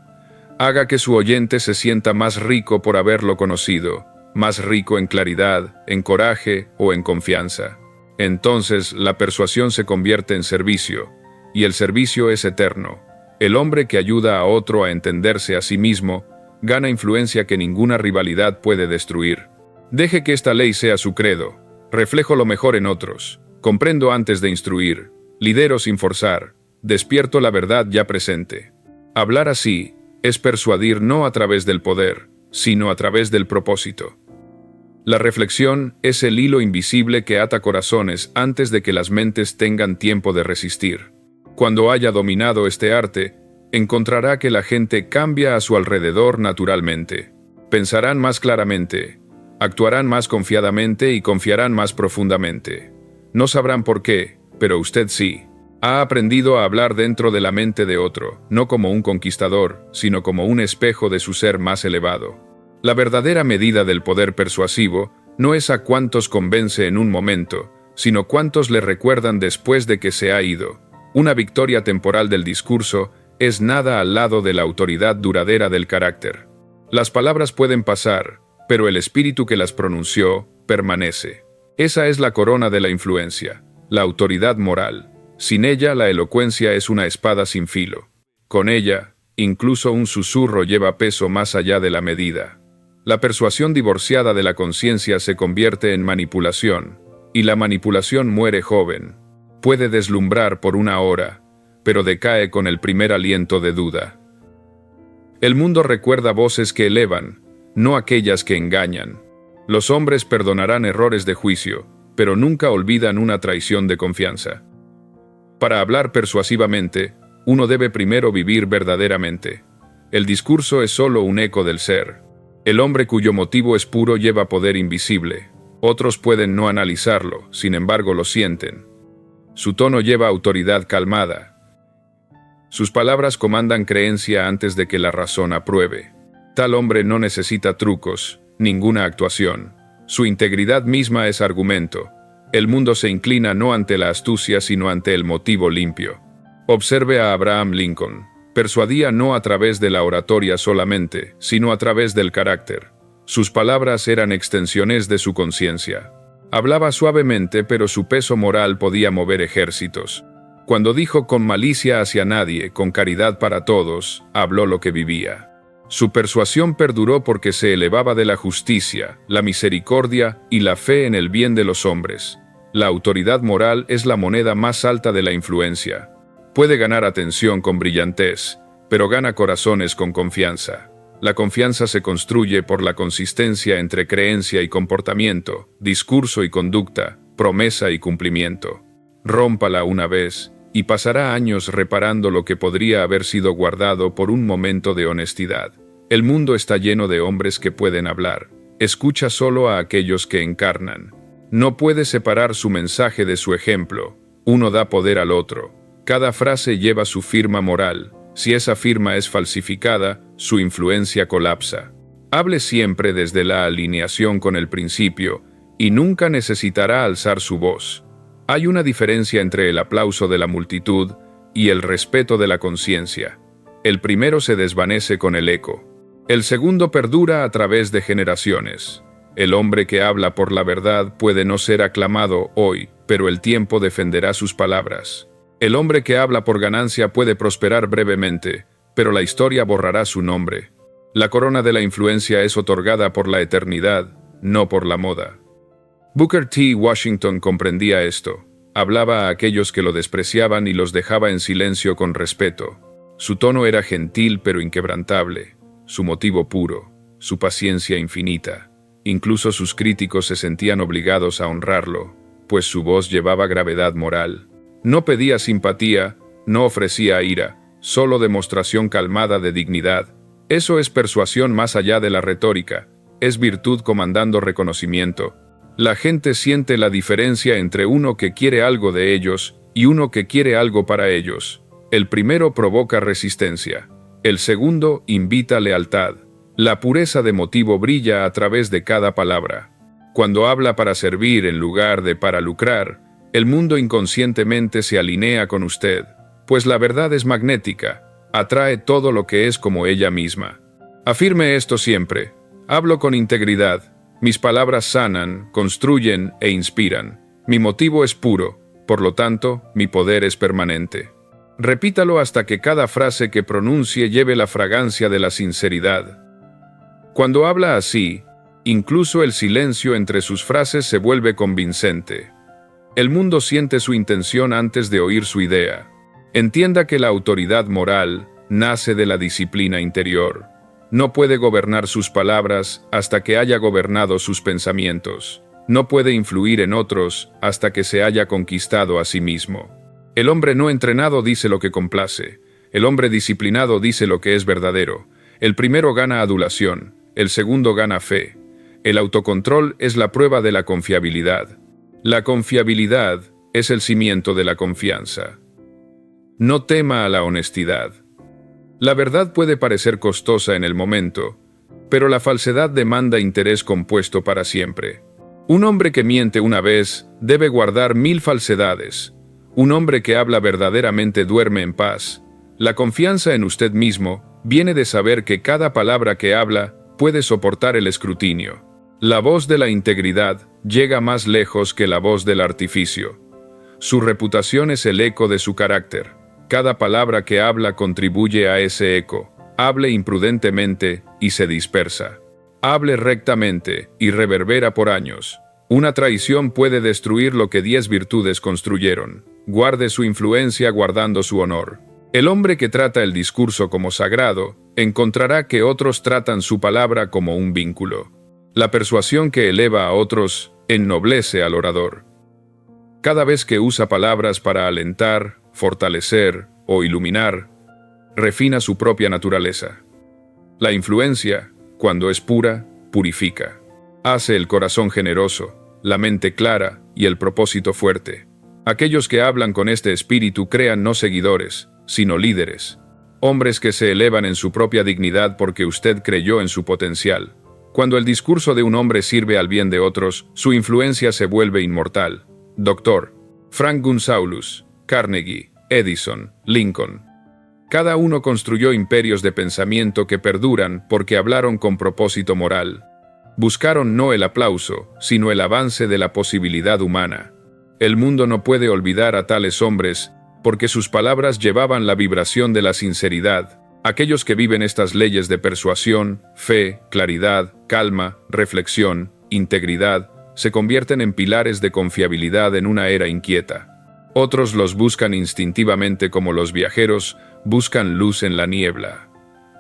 Haga que su oyente se sienta más rico por haberlo conocido, más rico en claridad, en coraje o en confianza. Entonces la persuasión se convierte en servicio, y el servicio es eterno. El hombre que ayuda a otro a entenderse a sí mismo gana influencia que ninguna rivalidad puede destruir. Deje que esta ley sea su credo. Reflejo lo mejor en otros. Comprendo antes de instruir. Lidero sin forzar. Despierto la verdad ya presente. Hablar así es persuadir no a través del poder, sino a través del propósito. La reflexión es el hilo invisible que ata corazones antes de que las mentes tengan tiempo de resistir. Cuando haya dominado este arte, encontrará que la gente cambia a su alrededor naturalmente. Pensarán más claramente, actuarán más confiadamente y confiarán más profundamente. No sabrán por qué, pero usted sí. Ha aprendido a hablar dentro de la mente de otro, no como un conquistador, sino como un espejo de su ser más elevado. La verdadera medida del poder persuasivo no es a cuántos convence en un momento, sino cuántos le recuerdan después de que se ha ido. Una victoria temporal del discurso es nada al lado de la autoridad duradera del carácter. Las palabras pueden pasar, pero el espíritu que las pronunció permanece. Esa es la corona de la influencia, la autoridad moral. Sin ella, la elocuencia es una espada sin filo. Con ella, incluso un susurro lleva peso más allá de la medida. La persuasión divorciada de la conciencia se convierte en manipulación, y la manipulación muere joven. Puede deslumbrar por una hora, pero decae con el primer aliento de duda. El mundo recuerda voces que elevan, no aquellas que engañan. Los hombres perdonarán errores de juicio, pero nunca olvidan una traición de confianza. Para hablar persuasivamente, uno debe primero vivir verdaderamente. El discurso es solo un eco del ser. El hombre cuyo motivo es puro lleva poder invisible. Otros pueden no analizarlo, sin embargo lo sienten. Su tono lleva autoridad calmada. Sus palabras comandan creencia antes de que la razón apruebe. Tal hombre no necesita trucos, ninguna actuación. Su integridad misma es argumento. El mundo se inclina no ante la astucia, sino ante el motivo limpio. Observe a Abraham Lincoln. Persuadía no a través de la oratoria solamente, sino a través del carácter. Sus palabras eran extensiones de su conciencia. Hablaba suavemente, pero su peso moral podía mover ejércitos. Cuando dijo con malicia hacia nadie, con caridad para todos, habló lo que vivía. Su persuasión perduró porque se elevaba de la justicia, la misericordia y la fe en el bien de los hombres. La autoridad moral es la moneda más alta de la influencia. Puede ganar atención con brillantez, pero gana corazones con confianza. La confianza se construye por la consistencia entre creencia y comportamiento, discurso y conducta, promesa y cumplimiento. Rómpala una vez, y pasará años reparando lo que podría haber sido guardado por un momento de honestidad. El mundo está lleno de hombres que pueden hablar. Escucha solo a aquellos que encarnan. No puede separar su mensaje de su ejemplo. Uno da poder al otro. Cada frase lleva su firma moral. Si esa firma es falsificada, su influencia colapsa. Hable siempre desde la alineación con el principio, y nunca necesitará alzar su voz. Hay una diferencia entre el aplauso de la multitud y el respeto de la conciencia. El primero se desvanece con el eco. El segundo perdura a través de generaciones. El hombre que habla por la verdad puede no ser aclamado hoy, pero el tiempo defenderá sus palabras. El hombre que habla por ganancia puede prosperar brevemente, pero la historia borrará su nombre. La corona de la influencia es otorgada por la eternidad, no por la moda. Booker T. Washington comprendía esto. Hablaba a aquellos que lo despreciaban y los dejaba en silencio con respeto. Su tono era gentil pero inquebrantable, su motivo puro, su paciencia infinita. Incluso sus críticos se sentían obligados a honrarlo, pues su voz llevaba gravedad moral. No pedía simpatía, no ofrecía ira, solo demostración calmada de dignidad. Eso es persuasión más allá de la retórica, es virtud comandando reconocimiento. La gente siente la diferencia entre uno que quiere algo de ellos y uno que quiere algo para ellos. El primero provoca resistencia, el segundo invita lealtad. La pureza de motivo brilla a través de cada palabra. Cuando habla para servir en lugar de para lucrar, el mundo inconscientemente se alinea con usted, pues la verdad es magnética, atrae todo lo que es como ella misma. Afirme esto siempre: hablo con integridad, Mis palabras sanan, construyen e inspiran. Mi motivo es puro, por lo tanto, mi poder es permanente. Repítalo hasta que cada frase que pronuncie lleve la fragancia de la sinceridad. Cuando habla así, incluso el silencio entre sus frases se vuelve convincente. El mundo siente su intención antes de oír su idea. Entienda que la autoridad moral nace de la disciplina interior. No puede gobernar sus palabras hasta que haya gobernado sus pensamientos. No puede influir en otros hasta que se haya conquistado a sí mismo. El hombre no entrenado dice lo que complace. El hombre disciplinado dice lo que es verdadero. El primero gana adulación, el segundo gana fe. El autocontrol es la prueba de la confiabilidad. La confiabilidad es el cimiento de la confianza. No tema a la honestidad. La verdad puede parecer costosa en el momento, pero la falsedad demanda interés compuesto para siempre. Un hombre que miente una vez debe guardar 1000 falsedades. Un hombre que habla verdaderamente duerme en paz. La confianza en usted mismo viene de saber que cada palabra que habla puede soportar el escrutinio. La voz de la integridad llega más lejos que la voz del artificio. Su reputación es el eco de su carácter. Cada palabra que habla contribuye a ese eco. Hable imprudentemente y se dispersa. Hable rectamente y reverbera por años. Una traición puede destruir lo que 10 virtudes construyeron. Guarde su influencia guardando su honor. El hombre que trata el discurso como sagrado, encontrará que otros tratan su palabra como un vínculo. La persuasión que eleva a otros ennoblece al orador. Cada vez que usa palabras para alentar, fortalecer o iluminar, refina su propia naturaleza. La influencia, cuando es pura, purifica. Hace el corazón generoso, la mente clara y el propósito fuerte. Aquellos que hablan con este espíritu crean no seguidores, sino líderes. Hombres que se elevan en su propia dignidad porque usted creyó en su potencial. Cuando el discurso de un hombre sirve al bien de otros, su influencia se vuelve inmortal. Dr. Frank Gunsaulus, Carnegie, Edison, Lincoln. Cada uno construyó imperios de pensamiento que perduran porque hablaron con propósito moral. Buscaron no el aplauso, sino el avance de la posibilidad humana. El mundo no puede olvidar a tales hombres porque sus palabras llevaban la vibración de la sinceridad. Aquellos que viven estas leyes de persuasión, fe, claridad, calma, reflexión, integridad, se convierten en pilares de confiabilidad en una era inquieta. Otros los buscan instintivamente como los viajeros buscan luz en la niebla.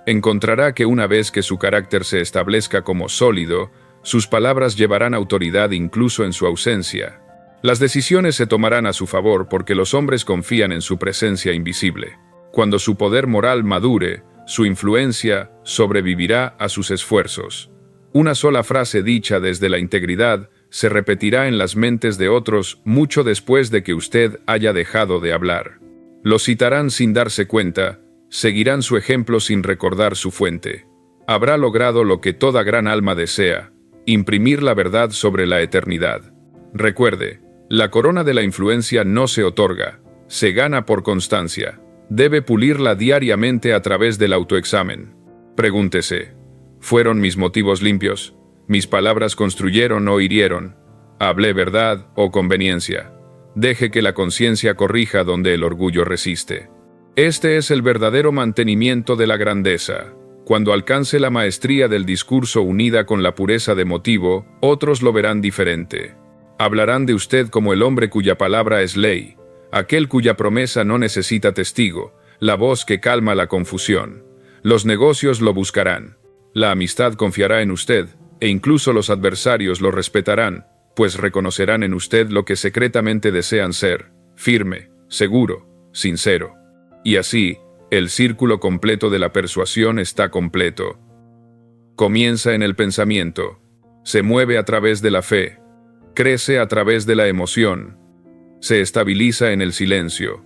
Encontrará que una vez que su carácter se establezca como sólido, sus palabras llevarán autoridad incluso en su ausencia. Las decisiones se tomarán a su favor porque los hombres confían en su presencia invisible. Cuando su poder moral madure, su influencia sobrevivirá a sus esfuerzos. Una sola frase dicha desde la integridad se repetirá en las mentes de otros mucho después de que usted haya dejado de hablar. Lo citarán sin darse cuenta, seguirán su ejemplo sin recordar su fuente. Habrá logrado lo que toda gran alma desea, imprimir la verdad sobre la eternidad. Recuerde, la corona de la influencia no se otorga, se gana por constancia. Debe pulirla diariamente a través del autoexamen. Pregúntese, ¿fueron mis motivos limpios? ¿Mis palabras construyeron o hirieron? ¿Hablé verdad o conveniencia? Deje que la conciencia corrija donde el orgullo resiste. Este es el verdadero mantenimiento de la grandeza. Cuando alcance la maestría del discurso unida con la pureza de motivo, otros lo verán diferente. Hablarán de usted como el hombre cuya palabra es ley, aquel cuya promesa no necesita testigo, la voz que calma la confusión. Los negocios lo buscarán. La amistad confiará en usted, e incluso los adversarios lo respetarán, pues reconocerán en usted lo que secretamente desean ser, firme, seguro, sincero. Y así, el círculo completo de la persuasión está completo. Comienza en el pensamiento, se mueve a través de la fe, crece a través de la emoción, se estabiliza en el silencio,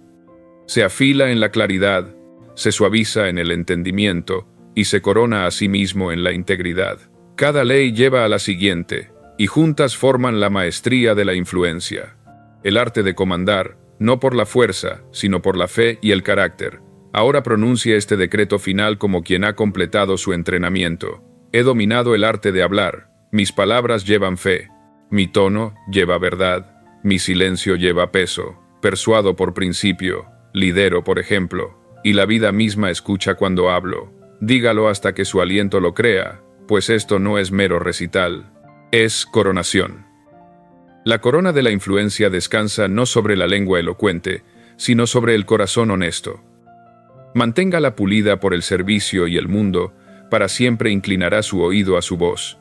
se afila en la claridad, se suaviza en el entendimiento y se corona a sí mismo en la integridad. Cada ley lleva a la siguiente, y juntas forman la maestría de la influencia. El arte de comandar, no por la fuerza, sino por la fe y el carácter. Ahora pronuncia este decreto final como quien ha completado su entrenamiento. He dominado el arte de hablar, Mis palabras llevan fe, mi tono lleva verdad, mi silencio lleva peso, persuado por principio, lidero por ejemplo, y la vida misma escucha cuando hablo. Dígalo hasta que su aliento lo crea, pues esto no es mero recital, es coronación. La corona de la influencia descansa no sobre la lengua elocuente, sino sobre el corazón honesto. Manténgala pulida por el servicio y el mundo, para siempre inclinará su oído a su voz.